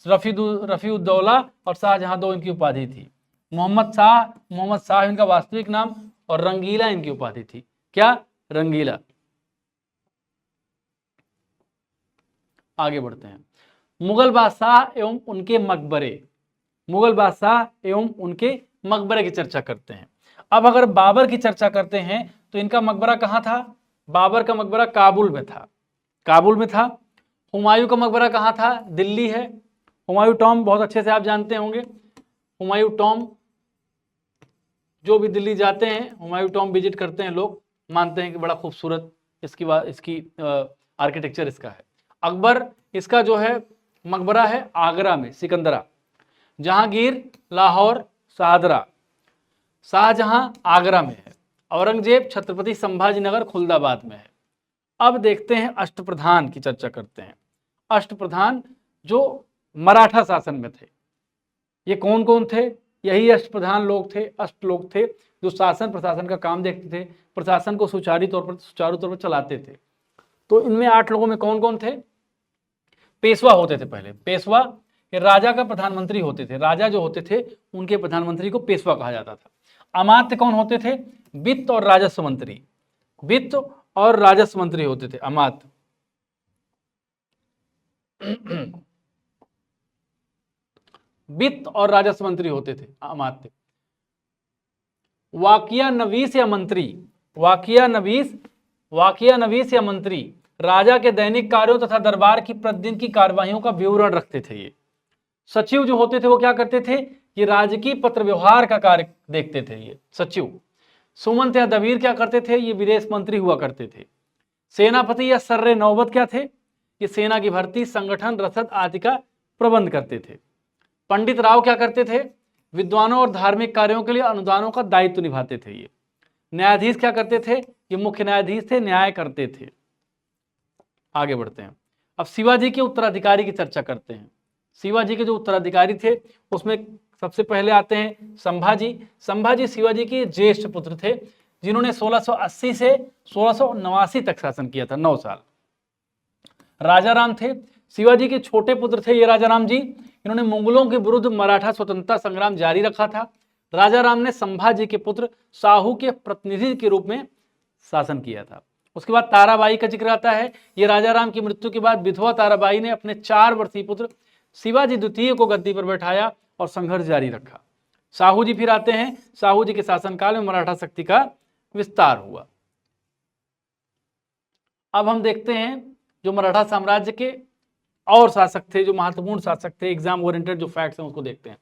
रफीउद्दौला और शाहजहां 2 इनकी उपाधि थी। मोहम्मद शाह इनका वास्तविक नाम, और रंगीला इनकी उपाधि थी। क्या? रंगीला। आगे बढ़ते हैं। मुगल बादशाह एवं उनके मकबरे की चर्चा करते हैं। अब अगर बाबर की चर्चा करते हैं तो इनका मकबरा कहाँ था? बाबर का मकबरा काबुल में था। हुमायूं का मकबरा कहाँ था? दिल्ली है। हुमायूं टॉम बहुत अच्छे से आप जानते होंगे। हुमायूं टॉम, जो भी दिल्ली जाते हैं हुमायूं टॉम विजिट करते हैं, लोग मानते हैं कि बड़ा खूबसूरत इसकी आर्किटेक्चर इसका है। अकबर, इसका जो है मकबरा है आगरा में, सिकंदरा। जहांगीर लाहौर शाहदरा। शाहजहां आगरा में है। औरंगजेब छत्रपति संभाजी नगर खुलदाबाद में है। अब देखते हैं अष्टप्रधान की चर्चा करते हैं। अष्टप्रधान जो मराठा शासन में थे, ये कौन कौन थे? यही अष्टप्रधान लोग थे, अष्ट लोग थे, जो शासन प्रशासन का काम देखते थे, प्रशासन को सुचारू तौर पर चलाते थे। तो इनमें 8 लोगों में कौन कौन थे? पेशवा होते थे पहले। पेशवा राजा का प्रधानमंत्री होते थे। राजा जो होते थे उनके प्रधानमंत्री को पेशवा कहा जाता था। अमात्य कौन होते थे? वित्त और राजस्व मंत्री होते थे अमात्य। वित्त और राजस्व मंत्री होते थे अमात्य। वाकिया नवीस या मंत्री राजा के दैनिक कार्यों तथा दरबार की प्रतिदिन की कार्यवाहियों का विवरण रखते थे। ये सचिव जो होते थे वो क्या करते थे? ये राजकीय पत्र व्यवहार का कार्य देखते थे ये सचिव। सुमंत या दबीर क्या करते थे? ये विदेश मंत्री हुआ करते थे। सेनापति या सर्रे नौबत क्या थे? ये सेना की भर्ती, संगठन, रसद आदि का प्रबंध करते थे। पंडित राव क्या करते थे? विद्वानों और धार्मिक कार्यों के लिए अनुदानों का दायित्व निभाते थे ये। न्यायाधीश क्या करते थे? ये मुख्य न्यायाधीश थे, न्याय करते थे। आगे बढ़ते हैं। अब शिवाजी के उत्तराधिकारी की चर्चा करते हैं। शिवाजी के जो उत्तराधिकारी थे उसमें सबसे पहले आते हैं संभाजी। संभाजी शिवाजी के ज्येष्ठ पुत्र थे, जिन्होंने 1680 से 1689 तक शासन किया था, 9 साल। राजा राम थे, शिवाजी के छोटे पुत्र थे ये राजा राम जी। इन्होंने मुगलों के विरुद्ध मराठा स्वतंत्रता संग्राम जारी रखा था। राजा राम ने संभाजी के पुत्र साहू के प्रतिनिधि के रूप में शासन किया था। उसके बाद ताराबाई का जिक्र आता है। ये राजा राम की मृत्यु के बाद विधवा ताराबाई ने अपने 4 वर्षीय पुत्र शिवाजी द्वितीय को गद्दी पर बैठाया और संघर्ष जारी रखा। साहू जी फिर आते हैं। साहू जी के शासनकाल में मराठा शक्ति का विस्तार हुआ। अब हम देखते हैं जो मराठा साम्राज्य के और शासक थे, जो महत्वपूर्ण शासक थे, एग्जाम ओरिएंटेड जो फैक्ट्स हैं उसको देखते हैं।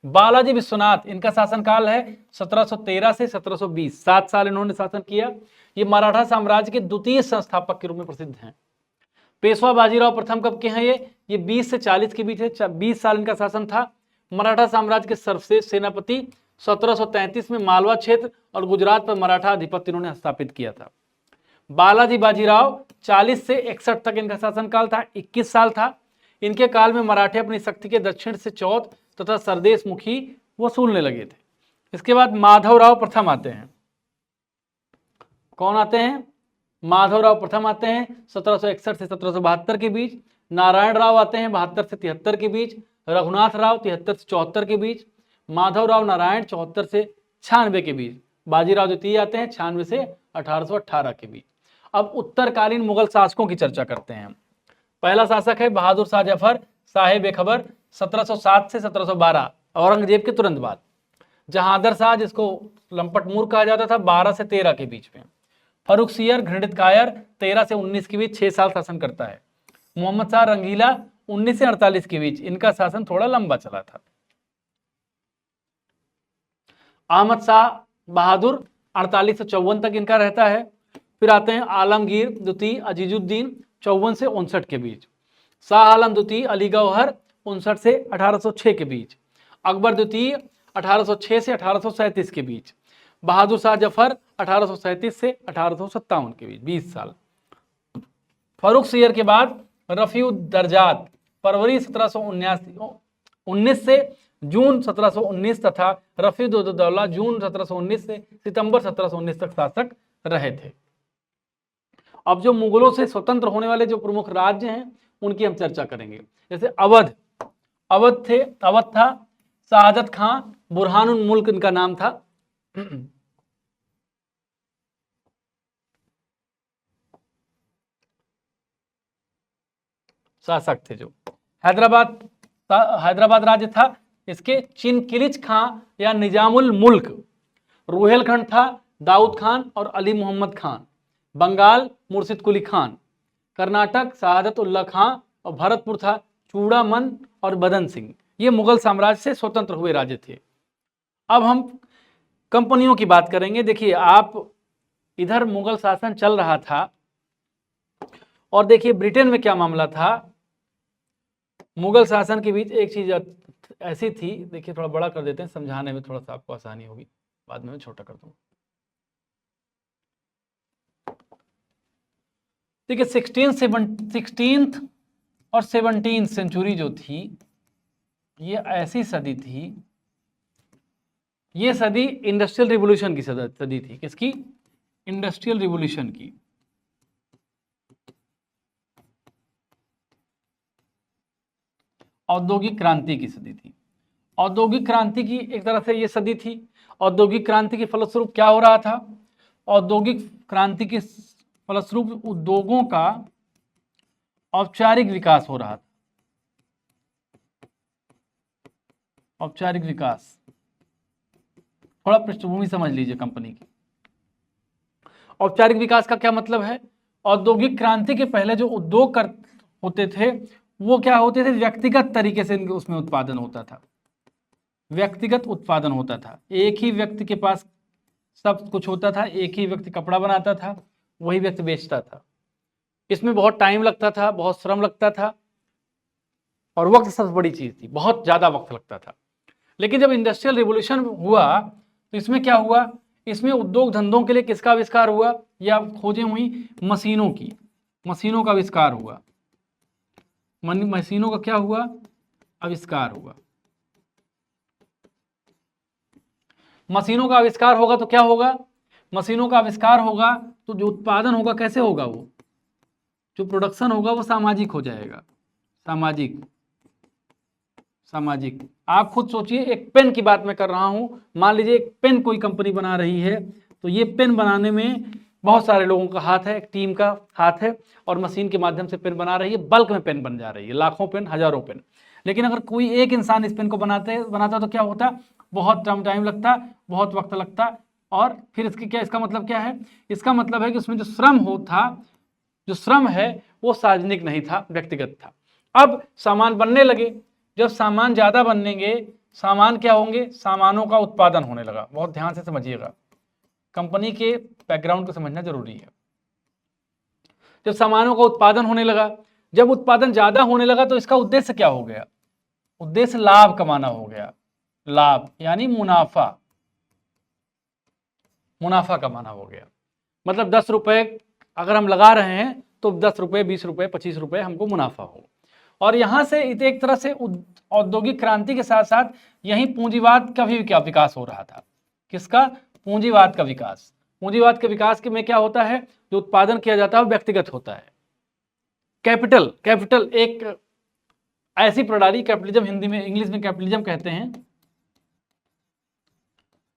बालाजी विश्वनाथ, इनका शासनकाल है 1713 से 1720, 7 साल इन्होंने शासन किया। ये मराठा साम्राज्य के द्वितीय संस्थापक के रूप में प्रसिद्ध हैं। पेशवा बाजीराव प्रथम कब के हैं ये 20 से 40 के बीच है, 20 साल इनका शासन था। मराठा साम्राज्य के सर्वश्रेष्ठ सेनापति, 1733 में मालवा क्षेत्र और गुजरात पर मराठा अधिपत्य इन्होंने स्थापित किया था। बालाजी बाजीराव 40 से 61 तक इनका शासनकाल था, 21 साल था। इनके काल में मराठे अपनी शक्ति के दक्षिण से चौथ तथा सरदेश मुखी वसूलने लगे थे। इसके बाद माधवराव प्रथम आते हैं। कौन आते हैं? माधवराव प्रथम आते हैं 1761 से 1772 के बीच। नारायण राव आते हैं 72 से 73 के बीच। रघुनाथ राव 73 से 74 के बीच। माधवराव नारायण 74 से 96 के बीच। बाजीराव द्वितीय आते हैं 96 से 1818 के बीच। अब उत्तरकालीन मुगल शासकों की चर्चा करते हैं। पहला शासक है बहादुर शाह जफर साहेब बेखबर, 1707 से 1712, औरंगजेब के तुरंत बाद। जहांदर शाह, जिसको लंपट मूर कहा जाता था, 12 से 13 के बीच में। फर्रुखसियर घृणित कायर 13 से 19 के बीच 6 साल शासन करता है। मोहम्मद शाह रंगीला 19 से 48 के बीच, इनका शासन थोड़ा लंबा चला था। अहमद शाह बहादुर 48 से 54 तक इनका रहता है। फिर आते हैं आलमगीर द्वितीय अजीजुद्दीन 54 से 59 के बीच। शाह आलम द्वितीय अली गौहर 59 से 1806 के बीच। अकबर द्वितीय 1806 से 1837 के बीच। बहादुर शाह जफर 1837 से 1857 के बीच, 20 साल। फर्रुखसियर के बाद रफीउद्दर्जात फरवरी 1719 से जून 1719 तथा रफीउद्दौला जून 1719 से सितंबर 1719 तक शासक रहे थे। अब जो मुगलों से स्वतंत्र होने वाले जो प्रमुख राज्य हैं उनकी हम चर्चा करेंगे। जैसे अवध था शहादत खां बुरहानुल मुल्क इनका नाम था। शासक थे जो। हैदराबाद राज्य था, इसके चिनकिलिच खां या निजामुल मुल्क। रुहेलखंड था दाऊद खान और अली मोहम्मद खान। बंगाल मुर्शिद कुली खान। कर्नाटक शहादत उल्ला खां और भरतपुर था चूड़ामन और बदन सिंह। ये मुगल साम्राज्य से स्वतंत्र हुए राज्य थे। अब हम कंपनियों की बात करेंगे। देखिए, आप इधर मुगल शासन चल रहा था और देखिए ब्रिटेन में क्या मामला था। मुगल शासन के बीच एक चीज ऐसी थी, देखिए थोड़ा बड़ा कर देते हैं, समझाने में थोड़ा सा आपको आसानी होगी, बाद में मैं छोटा कर दूंगा। देखिए 16th और 17th सेंचुरी जो थी, ये ऐसी सदी थी, ये सदी इंडस्ट्रियल रिवॉल्यूशन की सदी थी। किसकी? इंडस्ट्रियल रिवॉल्यूशन की। औद्योगिक क्रांति की सदी थी। औद्योगिक क्रांति की एक तरह से ये सदी थी। औद्योगिक क्रांति के फलस्वरूप क्या हो रहा था? औद्योगिक क्रांति के फलस्वरूप उद्योगों का औपचारिक विकास हो रहा था। औपचारिक विकास, थोड़ा पृष्ठभूमि समझ लीजिए कंपनी की। औपचारिक विकास का क्या मतलब है? औद्योगिक क्रांति के पहले जो उद्योग होते थे वो क्या होते थे? व्यक्तिगत तरीके से उसमें उत्पादन होता था। व्यक्तिगत उत्पादन होता था, एक ही व्यक्ति के पास सब कुछ होता था, एक ही व्यक्ति कपड़ा बनाता था, वही व्यक्ति बेचता था। इसमें बहुत टाइम लगता था, बहुत श्रम लगता था और वक्त सबसे बड़ी चीज थी, बहुत ज्यादा वक्त लगता था। लेकिन जब इंडस्ट्रियल रिवॉल्यूशन हुआ तो इसमें क्या हुआ? इसमें उद्योग धंधों के लिए किसका आविष्कार हुआ? या खोजें हुई मशीनों की। मशीनों का आविष्कार हुआ। मशीनों का क्या हुआ? आविष्कार हुआ। मशीनों का आविष्कार होगा तो क्या होगा, मशीनों का आविष्कार होगा तो जो उत्पादन होगा कैसे होगा, वो जो प्रोडक्शन होगा वो सामाजिक हो जाएगा, सामाजिक, सामाजिक। आप खुद सोचिए, एक पेन की बात मैं कर रहा हूं, मान लीजिए एक पेन कोई कंपनी बना रही है, तो ये पेन बनाने में बहुत सारे लोगों का हाथ है, एक टीम का हाथ है, और मशीन के माध्यम से पेन बना रही है, बल्क में पेन बन जा रही है, लाखों पेन, हजारों पेन। लेकिन अगर कोई एक इंसान इस पेन को बनाता तो क्या होता, बहुत टाइम लगता, बहुत वक्त लगता, और फिर इसकी क्या, इसका मतलब क्या है, इसका मतलब है कि उसमें जो श्रम होता, जो श्रम है वो सार्वजनिक नहीं था, व्यक्तिगत था। अब सामान बनने लगे, जब सामान ज्यादा बनेंगे, सामान क्या होंगे, सामानों का उत्पादन होने लगा। बहुत ध्यान से समझिएगा, कंपनी के बैकग्राउंड को समझना जरूरी है। जब सामानों का उत्पादन होने लगा, जब उत्पादन ज्यादा होने लगा, तो इसका उद्देश्य क्या हो गया, उद्देश्य लाभ कमाना हो गया, लाभ यानी मुनाफा, मुनाफा कमाना हो गया। मतलब 10 रुपए अगर हम लगा रहे हैं तो 10 रुपए, 20 रुपए, 25 रुपए हमको मुनाफा हो। और यहां से एक तरह से औद्योगिक क्रांति के साथ साथ यही पूंजीवाद का भी क्या विकास हो रहा था। किसका, पूंजीवाद का विकास। पूंजीवाद के विकास के में क्या होता है, जो उत्पादन किया जाता है वो व्यक्तिगत होता है। कैपिटल, कैपिटल एक ऐसी प्रणाली, कैपिटलिज्म हिंदी में, इंग्लिश में कैपिटलिज्म कहते हैं,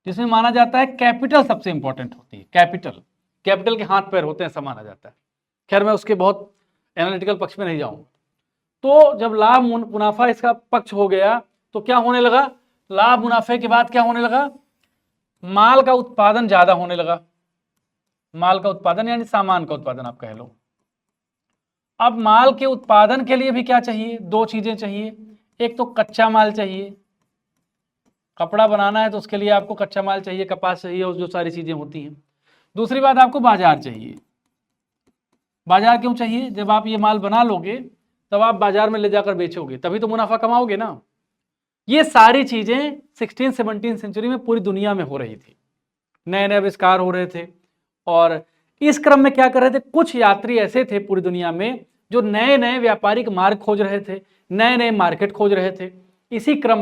जिसमें माना जाता है कैपिटल सबसे इंपॉर्टेंट होती है। कैपिटल, कैपिटल के हाथ पैर होते हैं, ऐसा माना जाता है। खैर मैं उसके बहुत एनालिटिकल पक्ष में नहीं जाऊंगा। तो जब लाभ मुनाफा इसका पक्ष हो गया, तो क्या होने लगा, लाभ मुनाफे के बाद क्या होने लगा, माल का उत्पादन ज्यादा होने लगा। माल का उत्पादन यानी सामान का उत्पादन आप कह लो। अब माल के उत्पादन के लिए भी क्या चाहिए, दो चीजें चाहिए। एक तो कच्चा माल चाहिए, कपड़ा बनाना है तो उसके लिए आपको कच्चा माल चाहिए, कपास चाहिए और जो सारी चीजें होती हैं। दूसरी बात, आपको बाजार चाहिए। बाजार क्यों चाहिए, जब आप ये माल बना लोगे तब आप बाजार में ले जाकर बेचोगे, तभी तो मुनाफा कमाओगे ना। ये सारी चीजें 16-17 सेंचुरी में पूरी दुनिया में हो रही थी, नए नए आविष्कार हो रहे थे। और इस क्रम में क्या कर रहे थे, कुछ यात्री ऐसे थे पूरी दुनिया में जो नए नए व्यापारिक मार्ग खोज रहे थे, नए नए मार्केट खोज रहे थे। इसी क्रम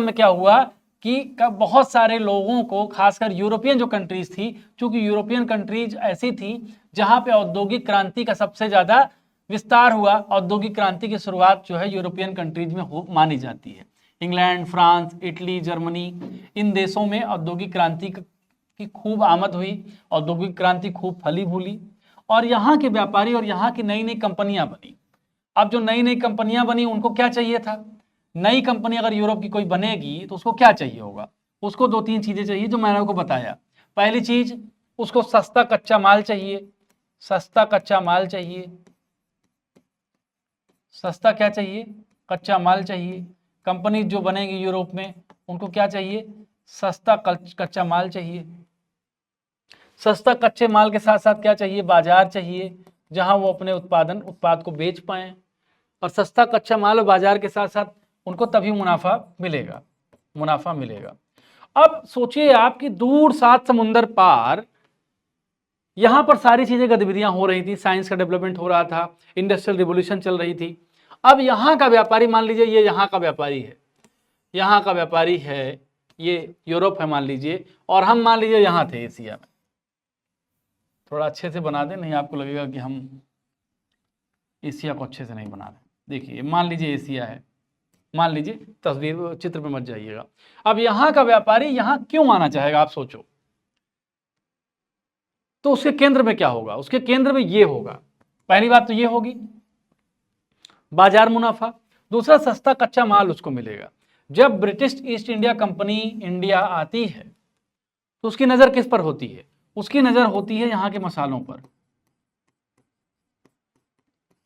में क्या हुआ कि बहुत सारे लोगों को, खासकर यूरोपियन जो कंट्रीज थी, क्योंकि यूरोपियन कंट्रीज ऐसी थी जहां पे औद्योगिक क्रांति का सबसे ज्यादा विस्तार हुआ। औद्योगिक क्रांति की शुरुआत जो है यूरोपियन कंट्रीज में मानी जाती है। इंग्लैंड, फ्रांस, इटली, जर्मनी, इन देशों में औद्योगिक क्रांति की खूब आमद हुई, औद्योगिक क्रांति खूब फली फूली, और यहाँ के व्यापारी और यहाँ की नई नई कंपनियां बनी। अब जो नई नई कंपनियां बनी, उनको क्या चाहिए था, नई कंपनी अगर यूरोप की कोई बनेगी तो उसको क्या चाहिए होगा, उसको दो तीन चीजें चाहिए जो मैंने आपको बताया। पहली चीज, उसको सस्ता कच्चा माल चाहिए, सस्ता कच्चा माल चाहिए, सस्ता क्या चाहिए, कच्चा माल चाहिए। कंपनी जो बनेगी यूरोप में, उनको क्या चाहिए, सस्ता कच्चा माल चाहिए। सस्ता कच्चे माल के साथ साथ क्या चाहिए, बाजार चाहिए जहां वो अपने उत्पाद को बेच पाए। और सस्ता कच्चा माल और बाजार के साथ साथ उनको तभी मुनाफा मिलेगा, मुनाफा मिलेगा। अब सोचिए आप कि दूर 7 समुंदर पार यहां पर सारी चीजें गतिविधियां हो रही थी, साइंस का डेवलपमेंट हो रहा था, इंडस्ट्रियल रिवोल्यूशन चल रही थी। अब यहां का व्यापारी, मान लीजिए ये यहां का व्यापारी है, यहां का व्यापारी है, ये यूरोप है मान लीजिए, और हम मान लीजिए यहां थे एशिया में। थोड़ा अच्छे से बना दें, नहीं आपको लगेगा कि हम एशिया को अच्छे से नहीं बना रहे। देखिए मान लीजिए एशिया है, मान लीजिए, तस्वीर चित्र पे मत जाइएगा। अब यहां का व्यापारी यहां क्यों आना चाहेगा, आप सोचो। तो उसके केंद्र में क्या होगा, उसके केंद्र में ये होगा। पहली बात तो ये होगी बाजार मुनाफा, दूसरा सस्ता कच्चा माल उसको मिलेगा। जब British east India company India आती है तो उसकी नजर किस पर होती है, उसकी नजर होती है यहां के मसालों पर,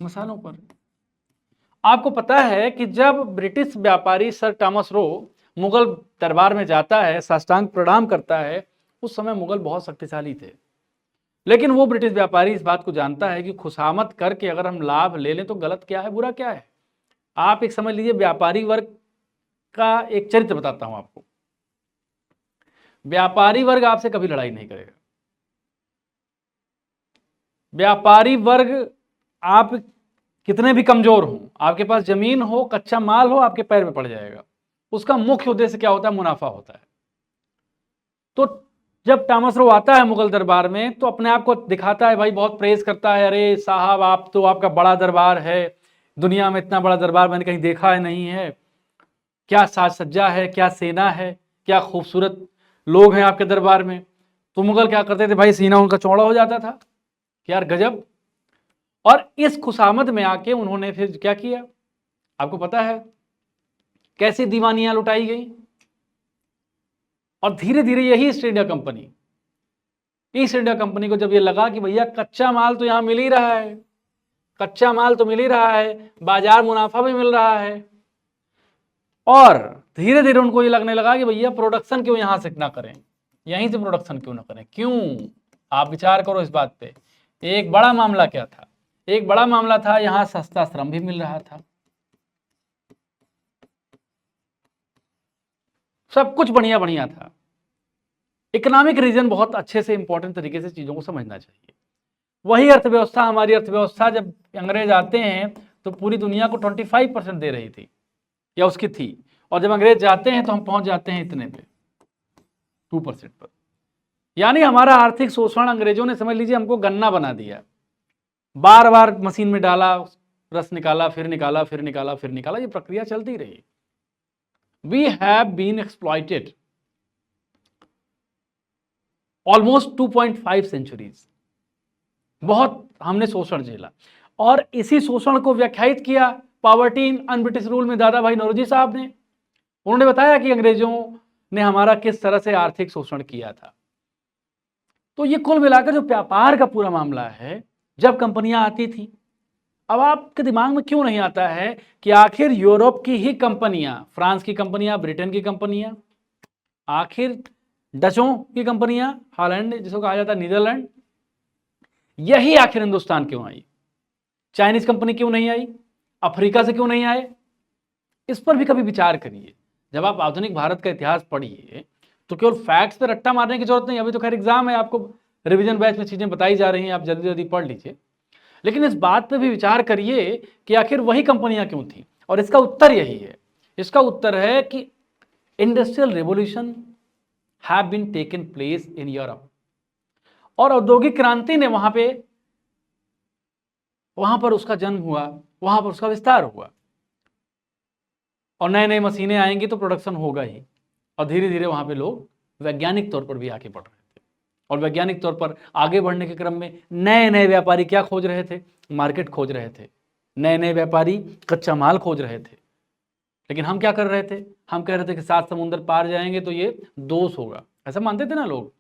मसालों पर। आपको पता है कि जब ब्रिटिश व्यापारी सर टॉमस रो मुगल दरबार में जाता है, साष्टांग प्रणाम करता है, उस समय मुगल बहुत शक्तिशाली थे। लेकिन वो ब्रिटिश व्यापारी इस बात को जानता है कि खुशामद करके अगर हम लाभ ले लें तो गलत क्या है, बुरा क्या है। आप एक समझ लीजिए, व्यापारी वर्ग का एक चरित्र बताता हूं आपको। व्यापारी वर्ग आपसे कभी लड़ाई नहीं करेगा। व्यापारी वर्ग, आप कितने भी कमजोर हो, आपके पास जमीन हो, कच्चा माल हो, आपके पैर में पड़ जाएगा। उसका मुख्य उद्देश्य क्या होता है? मुनाफा होता है। तो जब टॉमस रो आता है मुगल दरबार में तो अपने आप को दिखाता है, भाई बहुत प्रेज करता है, अरे साहब आप तो, आपका बड़ा दरबार है, दुनिया में इतना बड़ा दरबार मैंने कहीं देखा है नहीं है, क्या साज सज्जा है, क्या सेना है, क्या खूबसूरत लोग हैं आपके दरबार में। तो मुगल क्या करते थे भाई, सीना उनका चौड़ा हो जाता था कि यार गजब। और इस खुशामद में आके उन्होंने फिर क्या किया, आपको पता है कैसी दीवानियां लुटाई गई। और धीरे धीरे यही ईस्ट इंडिया कंपनी को जब ये लगा कि भैया कच्चा माल तो यहां मिल ही रहा है, कच्चा माल तो मिल ही रहा है, बाजार मुनाफा भी मिल रहा है, और धीरे धीरे उनको ये लगने लगा कि भैया प्रोडक्शन क्यों यहां से ना करें, यहीं से प्रोडक्शन क्यों ना करें। क्यों? आप विचार करो इस बात पे। एक बड़ा मामला क्या था? एक बड़ा मामला था यहां सस्ता श्रम भी मिल रहा था, सब कुछ बढ़िया बढ़िया था। इकोनॉमिक रीजन बहुत अच्छे से इंपॉर्टेंट तरीके से चीजों को समझना चाहिए। वही अर्थव्यवस्था, हमारी अर्थव्यवस्था जब अंग्रेज आते हैं तो पूरी दुनिया को 25% दे रही थी या उसकी थी, और जब अंग्रेज जाते हैं तो हम पहुंच जाते हैं इतने पे, 2% पर। यानी हमारा आर्थिक शोषण अंग्रेजों ने, समझ लीजिए, हमको गन्ना बना दिया। बार बार मशीन में डाला, रस निकाला, फिर निकाला, फिर निकाला, फिर निकाला, ये प्रक्रिया चलती रही। We have been exploited almost 2.5 centuries. बहुत हमने शोषण झेला, और इसी शोषण को व्याख्यायित किया poverty in un British rule में दादा भाई नौरोजी साहब ने। उन्होंने बताया कि अंग्रेजों ने हमारा किस तरह से आर्थिक शोषण किया था। तो ये कुल मिलाकर जो व्यापार का पूरा मामला है, जब कंपनियां आती थी, अब आपके दिमाग में क्यों नहीं आता है कि आखिर यूरोप की ही कंपनियां, फ्रांस की कंपनियां, ब्रिटेन की कंपनियां, आखिर डचों की कंपनियां, हॉलैंड जिसको कहा जाता है नीदरलैंड, यही आखिर हिंदुस्तान क्यों आई? चाइनीज कंपनी क्यों नहीं आई? अफ्रीका से क्यों नहीं आए? इस पर भी कभी विचार करिए। जब आप आधुनिक भारत का इतिहास पढ़िए तो केवल फैक्ट्स पे रट्टा मारने की जरूरत नहीं। अभी तो खैर एग्जाम है, आपको रिवीजन बैच में चीजें बताई जा रही हैं, आप जल्दी जल्दी पढ़ लीजिए, लेकिन इस बात पे भी विचार करिए कि आखिर वही कंपनियां क्यों थी। और इसका उत्तर यही है, इसका उत्तर है कि industrial revolution have been taken place in Europe, और औद्योगिक क्रांति ने वहां पर उसका जन्म हुआ, वहां पर उसका विस्तार हुआ, और नए नए मशीनें आएंगी तो प्रोडक्शन होगा ही। और धीरे धीरे वहां पे लोग वैज्ञानिक तौर पर भी आगे बढ़ रहे थे, और वैज्ञानिक तौर पर आगे बढ़ने के क्रम में नए नए व्यापारी क्या खोज रहे थे? मार्केट खोज रहे थे। नए नए व्यापारी कच्चा माल खोज रहे थे। लेकिन हम क्या कर रहे थे? हम कह रहे थे कि 7 समुंदर पार जाएंगे तो ये दोष होगा, ऐसा मानते थे ना लोग।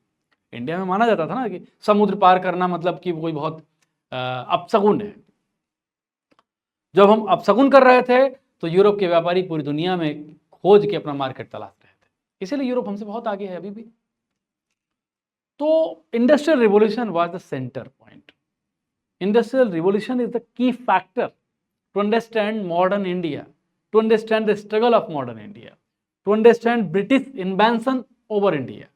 इंडिया में माना जाता था ना कि समुद्र पार करना मतलब कि कोई बहुत अपशगुन है। जब हम अपशगुन कर रहे थे तो यूरोप के व्यापारी पूरी दुनिया में खोज के अपना मार्केट तलाश रहे थे, इसीलिए यूरोप हमसे बहुत आगे है अभी भी। तो industrial revolution was the centre point. Industrial revolution is the key factor to understand modern India, to understand the struggle of modern India, to understand British invention over India.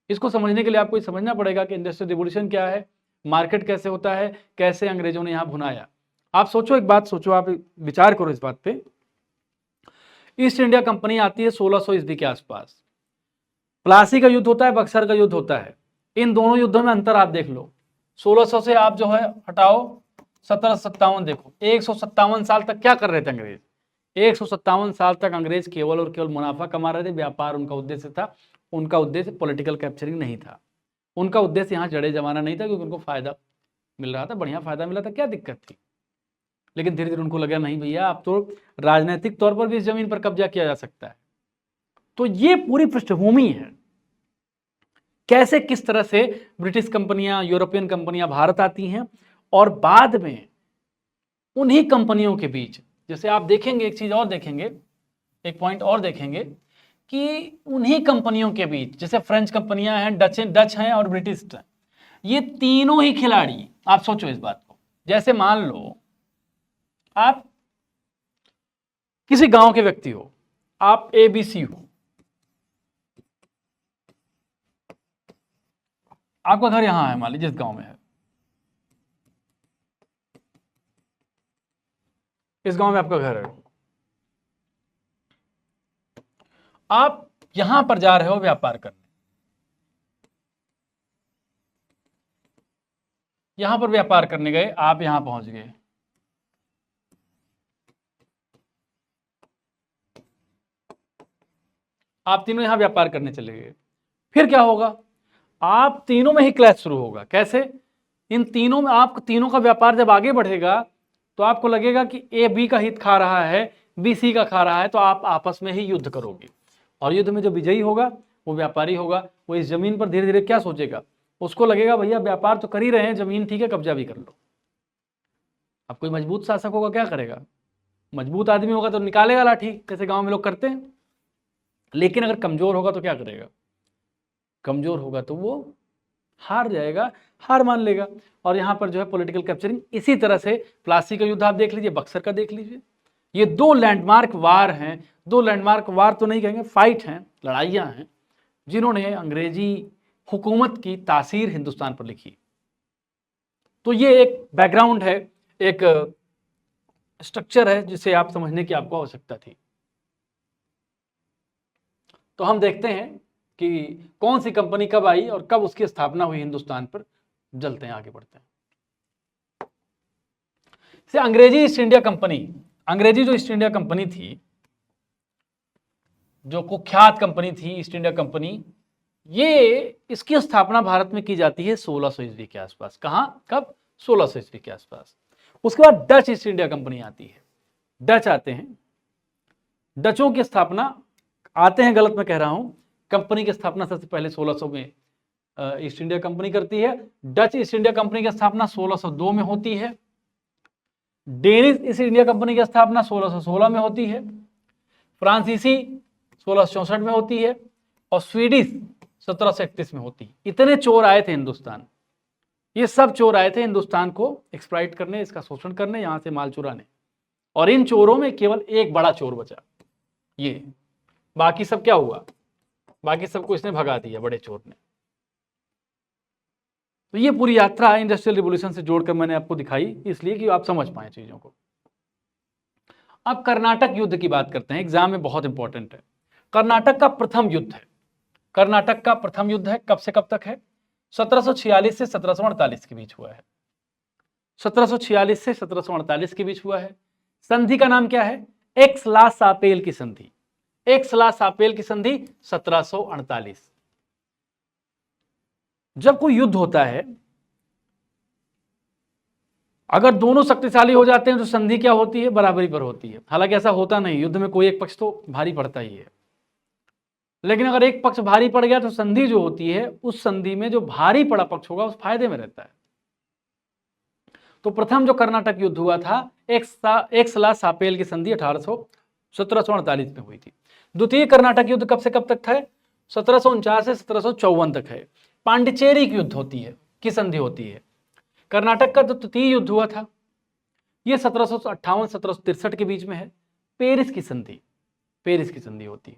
इसको समझने के लिए आपको समझना पड़ेगा कि इंडस्ट्रियल रिवॉल्यूशन क्या है, मार्केट कैसे होता है, कैसे अंग्रेजों ने यहां भुनाया। आप सोचो, एक बात सोचो, आप विचार करो इस बात पे। ईस्ट इंडिया कंपनी आती है 1600 ईस्वी के आसपास, प्लासी का युद्ध होता है, बक्सर का युद्ध होता है। इन दोनों युद्धों में अंतर आप देख लो। 1600 से आप जो है हटाओ 1757, देखो 157 साल तक क्या कर रहे थे अंग्रेज? 157 साल तक अंग्रेज केवल और केवल मुनाफा कमा रहे थे, व्यापार उनका उद्देश्य था। उनका उद्देश्य पॉलिटिकल कैप्चरिंग नहीं था, उनका उद्देश्य यहाँ जड़े जमाना नहीं था, क्योंकि उनको फायदा मिल रहा था, बढ़िया फायदा मिला था, क्या दिक्कत थी। लेकिन धीरे धीरे उनको लगा नहीं भैया, अब तो राजनीतिक तौर पर भी इस जमीन पर कब्जा किया जा सकता है। तो ये पूरी पृष्ठभूमि है, कैसे किस तरह से ब्रिटिश कंपनियां, यूरोपियन कंपनियां भारत आती हैं, और बाद में उन्हीं कंपनियों के बीच, जैसे आप देखेंगे एक चीज और देखेंगे, एक पॉइंट और देखेंगे कि उन्हीं कंपनियों के बीच, जैसे फ्रेंच कंपनियां हैं, डच हैं और ब्रिटिश हैं, ये तीनों ही खिलाड़ी, आप सोचो इस बात को। जैसे मान लो आप किसी गांव के व्यक्ति हो, आप एबीसी हो, आपका घर यहां है, मान लीजिए जिस गांव में है, इस गांव में आपका घर है, आप यहां पर जा रहे हो व्यापार करने, यहां पर व्यापार करने गए, आप यहां पहुंच गए, आप तीनों यहां व्यापार करने चले गए, फिर क्या होगा, आप तीनों में ही क्लैश शुरू होगा। कैसे? इन तीनों में, आप तीनों का व्यापार जब आगे बढ़ेगा तो आपको लगेगा कि ए बी का हित खा रहा है, बी सी का खा रहा है, तो आप आपस में ही युद्ध करोगे। और युद्ध में जो विजयी होगा वो व्यापारी होगा, वो इस जमीन पर धीरे धीरे क्या सोचेगा, उसको लगेगा भैया व्यापार तो कर ही रहे हैं, जमीन ठीक है, कब्जा भी कर लो। अब कोई मजबूत शासक होगा क्या करेगा, मजबूत आदमी होगा तो निकालेगा लाठी, जैसे गांव में लोग करते हैं। लेकिन अगर कमजोर होगा तो क्या करेगा, कमजोर होगा तो वो हार जाएगा, हार मान लेगा। और यहाँ पर जो है पॉलिटिकल कैप्चरिंग, इसी तरह से प्लासी का युद्ध आप देख लीजिए, बक्सर का देख लीजिए, ये दो लैंडमार्क वार हैं, दो लैंडमार्क वार तो नहीं कहेंगे, फाइट हैं, लड़ाइयाँ हैं, जिन्होंने अंग्रेजी हुकूमत की तासीर हिंदुस्तान पर लिखी। तो ये एक बैकग्राउंड है, एक स्ट्रक्चर है जिसे आप समझने की आपको आवश्यकता थी। तो हम देखते हैं कि कौन सी कंपनी कब आई और कब उसकी स्थापना हुई हिंदुस्तान पर, चलते हैं, आगे बढ़ते हैं। से अंग्रेजी ईस्ट इंडिया कंपनी, अंग्रेजी जो ईस्ट इंडिया कंपनी थी, जो कुख्यात कंपनी थी ईस्ट इंडिया कंपनी, ये इसकी स्थापना भारत में की जाती है 1600 ईस्वी के आसपास। कहां, कब, 1600 ईस्वी के आसपास। उसके बाद डच ईस्ट इंडिया कंपनी आती है, डच आते हैं, डचों की स्थापना, आते हैं गलत मैं कह रहा हूं, कंपनी की स्थापना सबसे पहले 1600 में ईस्ट इंडिया कंपनी करती है। डच ईस्ट इंडिया कंपनी की स्थापना 1602 में होती है। डेनिश ईस्ट इंडिया कंपनी की स्थापना 1616 में होती है। फ्रांसीसी 1664 में होती है और स्वीडिश 1731 में होती है। इतने चोर आए थे हिंदुस्तान, ये सब चोर आए थे हिंदुस्तान को एक्सप्लॉइट करने, इसका शोषण करने, यहां से माल चुराने। और इन चोरों में केवल एक बड़ा चोर बचा, ये, बाकी सब क्या हुआ, बाकी सबको इसने भगा दिया, बड़े चोर ने। तो ये पूरी यात्रा इंडस्ट्रियल रिवॉल्यूशन से जोड़कर मैंने आपको दिखाई, इसलिए कि आप समझ पाए चीजों को। अब कर्नाटक युद्ध की बात करते हैं, एग्जाम में बहुत इंपॉर्टेंट है। कर्नाटक का प्रथम युद्ध है, कर्नाटक का प्रथम युद्ध है, कब से कब तक है, 1746 से 1748 के बीच हुआ है। 1746 से 1748 के बीच हुआ है। संधि का नाम क्या है, एक्स-ला सापेल की संधि, एक्स-ला सापेल की संधि 1748। जब कोई युद्ध होता है, अगर दोनों शक्तिशाली हो जाते हैं तो संधि क्या होती है, बराबरी पर होती है। हालांकि ऐसा होता नहीं, युद्ध में कोई एक पक्ष तो भारी पड़ता ही है, लेकिन अगर एक पक्ष भारी पड़ गया तो संधि जो होती है, उस संधि में जो भारी पड़ा पक्ष होगा उस फायदे में रहता है। तो प्रथम जो कर्नाटक युद्ध हुआ था, एक्स-ला सापेल की संधि 1748 में हुई थी। द्वितीय कर्नाटक युद्ध कब से कब तक था, 1749 से 1754 तक है। पांडिचेरी की युद्ध होती है, की संधि होती है। कर्नाटक का जो तृतीय युद्ध हुआ था, यह 1758-1763 के बीच में है। पेरिस की संधि, पेरिस की संधि होती है।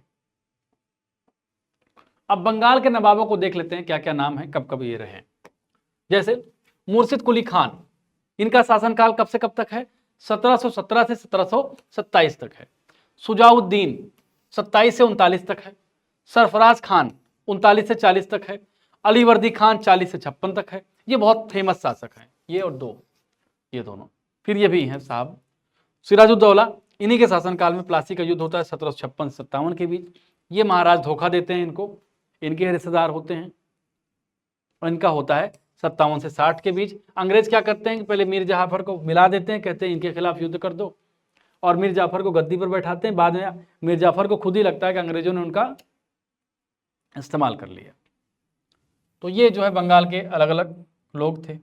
अब बंगाल के नवाबों को देख लेते हैं, क्या क्या नाम है, कब कब ये रहे। जैसे मुर्शिद कुली खान, इनका शासनकाल कब से कब तक है, 1717 से 1727 तक है। सुजाउद्दीन 27 से 39 तक है। सरफराज खान 39 से 40 तक है। अलीवर्दी खान 40 से 56 तक है। ये बहुत फेमस शासक हैं, ये और दो, ये दोनों। फिर ये भी हैं साहब, सिराजुद्दौला, इन्हीं के शासनकाल में प्लासी का युद्ध होता है 1756 से 57 के बीच। ये महाराज धोखा देते हैं इनको, इनके रिश्तेदार होते हैं, और इनका होता है 57 से 60 के बीच। अंग्रेज क्या करते हैं कि पहले मीर जाफर को मिला देते हैं, कहते हैं इनके खिलाफ युद्ध कर दो, और मीर जाफर को गद्दी पर बैठाते हैं। बाद में मीर जाफर को खुद ही लगता है कि अंग्रेजों ने उनका इस्तेमाल कर लिया। तो ये जो है बंगाल के अलग अलग लोग थे,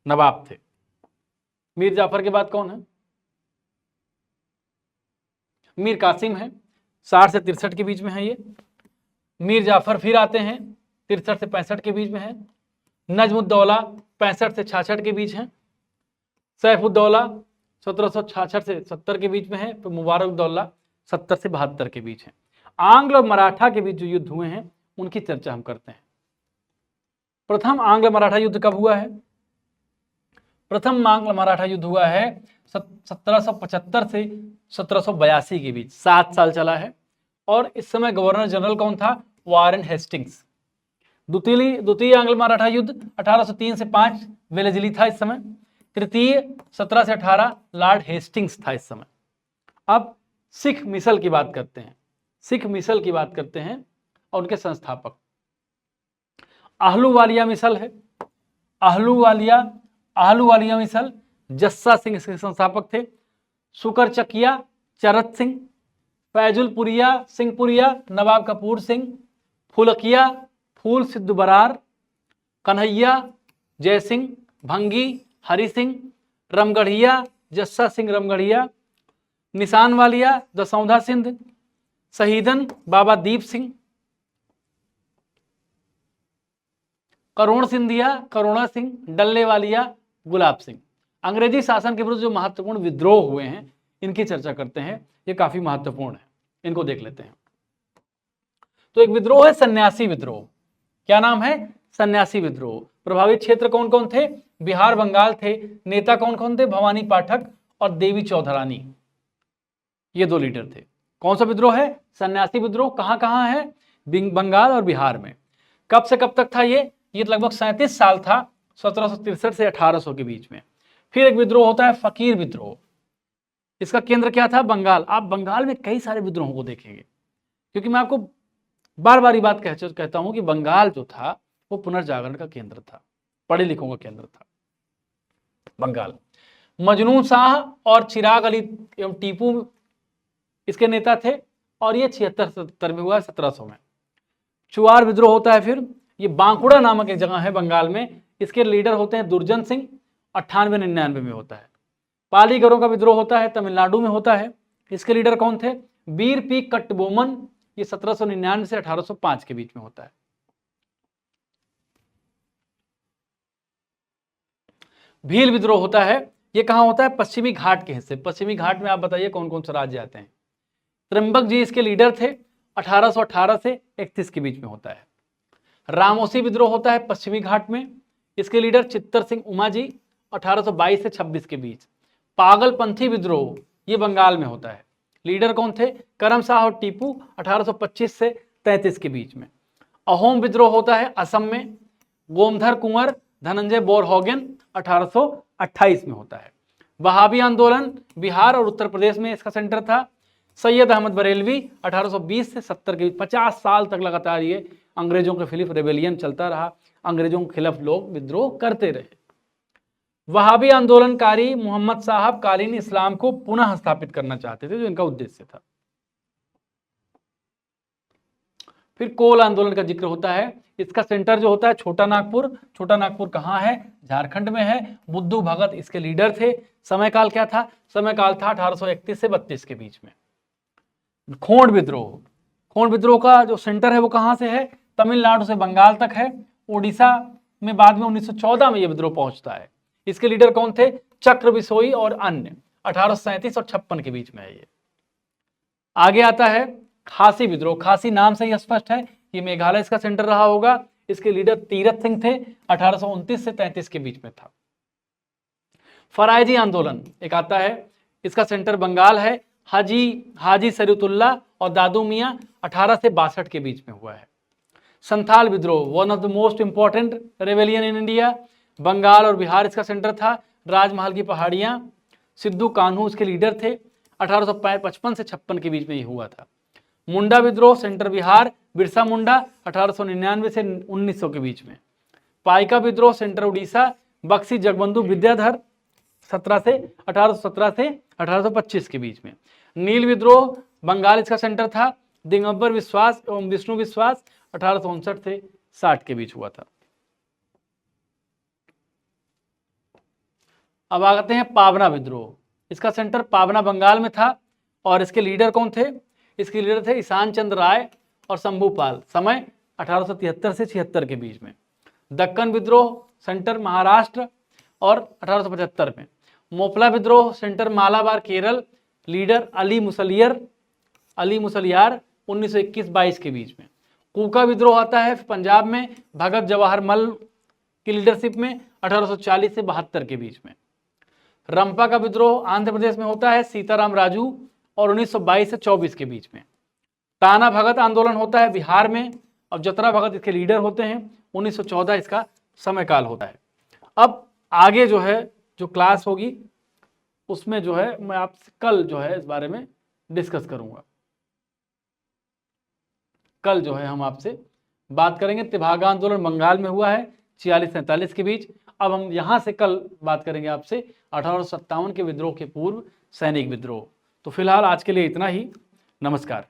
नवाब थे। मीर जाफर के बाद कौन है, मीर कासिम है, 60 से 63 के बीच में है ये। मीर जाफर फिर आते हैं, 63 से 65 के बीच में है। नजमुद्दौला 65 से 66 के बीच है। सैफुद्दौला 1766 से 70 के बीच में है। तो मुबारकदौला 70 से 72 के बीच है। आंग्ल और मराठा के बीच जो युद्ध हुए हैं उनकी चर्चा हम करते हैं। प्रथम आंग्ल मराठा युद्ध कब हुआ है, प्रथम आंग्ल मराठा युद्ध हुआ है 1775 से 1782 के बीच, 7 साल चला है। और इस समय गवर्नर जनरल कौन था? Warren Hastings. द्वितीय आंग्ल मराठा युद्ध 1803 से 5 वेलेस्ली था इस समय। तृतीय 17 से 18 लॉर्ड हेस्टिंग्स था इस समय। अब सिख मिसल की बात करते हैं। सिख मिसल की बात करते हैं और उनके संस्थापक आहलूवालिया मिसल है। आहलूवालिया मिसल, जस्सा सिंह इसके संस्थापक थे। सुकरचकिया चरत सिंह, फैजुलपुरिया सिंहपुरिया नवाब कपूर सिंह, फुलकिया फूल सिद्ध बरार, कन्हैया जय सिंह, भंगी हरि सिंह, रमगढ़िया जस्सा सिंह रमगढ़िया, निशान वालिया दसौंधा सिंध, शहीदन बाबा दीप सिंह, करुण सिंधिया करुणा सिंह, डल्ले वालिया गुलाब सिंह। अंग्रेजी शासन के विरुद्ध जो महत्वपूर्ण विद्रोह हुए हैं इनकी चर्चा करते हैं, ये काफी महत्वपूर्ण है, इनको देख लेते हैं। तो एक विद्रोह है सन्यासी विद्रोह। क्या नाम है? सन्यासी विद्रोह। प्रभावित क्षेत्र कौन कौन थे? बिहार बंगाल थे। नेता कौन कौन थे? भवानी पाठक और देवी चौधरानी, ये दो लीडर थे। कौन सा विद्रोह है? सन्यासी विद्रोह। कहां कहां है? बंगाल और बिहार में। कब से कब तक था ये लगभग 37 साल था, 1763 से 1800 के बीच में। फिर एक विद्रोह होता है फकीर विद्रोह। इसका केंद्र क्या था? बंगाल। आप बंगाल में कई सारे विद्रोहों को देखेंगे, क्योंकि मैं आपको बार बार ये बात कहता हूं कि बंगाल जो था वो पुनर्जागरण का केंद्र था, पढ़े लिखों का केंद्र था बंगाल। मजनू शाह और चिराग अली एवं टीपू इसके नेता थे, और ये 76-77 में हुआ, 1700 में। चुआर विद्रोह होता है। फिर ये बांकुड़ा नामक एक जगह है बंगाल में, इसके लीडर होते हैं दुर्जन सिंह, 98-99 में होता है। पालीगरों का विद्रोह होता है, तमिलनाडु में होता है। इसके लीडर कौन थे? वीर पी कट्टबोमन, ये 1799 से 1805 के बीच में होता है। भील विद्रोह होता है, ये कहां होता है? पश्चिमी घाट के हिस्से। पश्चिमी घाट में आप बताइए कौन कौन से राज्य आते हैं? त्र्यंबक जी इसके लीडर थे, 1818 से 31 के बीच में होता है। रामोसी विद्रोह होता है पश्चिमी घाट में, इसके लीडर चित्तर सिंह उमा जी, 1822 से 26 के बीच। पागलपंथी विद्रोह ये बंगाल में होता है, लीडर कौन थे? करम शाह और टीपू, 1825 से 33 के बीच में। अहोम विद्रोह होता है असम में, गोमधर कुंवर धनंजय बोरहॉगन, 1828 में होता है। वहाबी आंदोलन बिहार और उत्तर प्रदेश में इसका सेंटर था। सैयद अहमद बरेलवी, 1820 से 70 के बीच, 50 साल तक लगातार ये अंग्रेजों के खिलाफ रेबेलियन चलता रहा, अंग्रेजों के खिलाफ लोग विद्रोह करते रहे। वहाबी आंदोलनकारी मोहम्मद साहब कालीन इस्लाम को पुनः स्थापित करना चाहते थे, जो इनका उद्देश्य था। फिर कोल आंदोलन का जिक्र होता है, इसका सेंटर जो होता है छोटा नागपुर। छोटा नागपुर कहाँ है? झारखंड में है। बुद्धू भगत इसके लीडर थे। समय काल क्या था? समय काल था 1831 से 32 के बीच में। खोंड विद्रोह, खोंड विद्रोह का जो सेंटर है वो कहां से है? तमिलनाडु से बंगाल तक है। उड़ीसा में बाद में 1914 में यह विद्रोह पहुंचता है। इसके लीडर कौन थे? चक्र बिसोई और अन्य, 1837 और 56 के बीच में है ये। आगे आता है खासी विद्रोह। खासी नाम से ही स्पष्ट है कि मेघालय इसका सेंटर रहा होगा। इसके लीडर तीरथ सिंह थे, 1829 से 33 के बीच में था। फरायजी आंदोलन एक आता है, इसका सेंटर बंगाल है। हाजी सरीतुल्ला और दादू मियाँ 18 से 62 के बीच में हुआ है। संथाल विद्रोह, one of the most important rebellion in India, Bengal और बिहार इसका सेंटर था। राजमहल की पहाड़ियां, सिद्धू कान्हू इसके लीडर थे, 1855 से 56 के बीच में ये हुआ था। मुंडा विद्रोह, सेंटर बिहार, बिरसा मुंडा, 1899 से 1900 के बीच में। पाइका विद्रोह, सेंटर उड़ीसा, बक्सी जगबंधु विद्याधर, 1817 से 1825 के बीच में। नील विद्रोह, बंगाल इसका सेंटर था। दिगंबर विश्वास एवं विष्णु विश्वास, 1859 से 60 के बीच हुआ था। अब आते हैं पावना विद्रोह। इसका सेंटर पावना बंगाल में था और इसके लीडर कौन थे? इसके लीडर थे ईशान चंद्र राय और शंभूपाल। समय 1873 से 76 के बीच में। दक्कन विद्रोह, सेंटर महाराष्ट्र और 1875 में। मोपला विद्रोह, centre Malabar Kerala, leader Ali Musliyar, 1921-22 के बीच में। कूका विद्रोह आता है पंजाब में, भगत जवाहर मल की लीडरशिप में, 1840 से 72 के बीच में। रंपा का विद्रोह आंध्र प्रदेश में होता है, सीताराम राजू, और 1922 से 24 के बीच में। ताना भगत आंदोलन होता है बिहार में, और जतरा भगत इसके लीडर होते हैं। 1914 इसका समय काल होता है। अब आगे जो है जो क्लास होगी उसमें जो है मैं आपसे कल जो है इस बारे में डिस्कस करूंगा। कल जो है हम आपसे बात करेंगे। तेभागा आंदोलन बंगाल में हुआ है 46-47 के बीच। अब हम यहां से कल बात करेंगे आपसे 1857 के विद्रोह के पूर्व सैनिक विद्रोह। तो फिलहाल आज के लिए इतना ही। नमस्कार।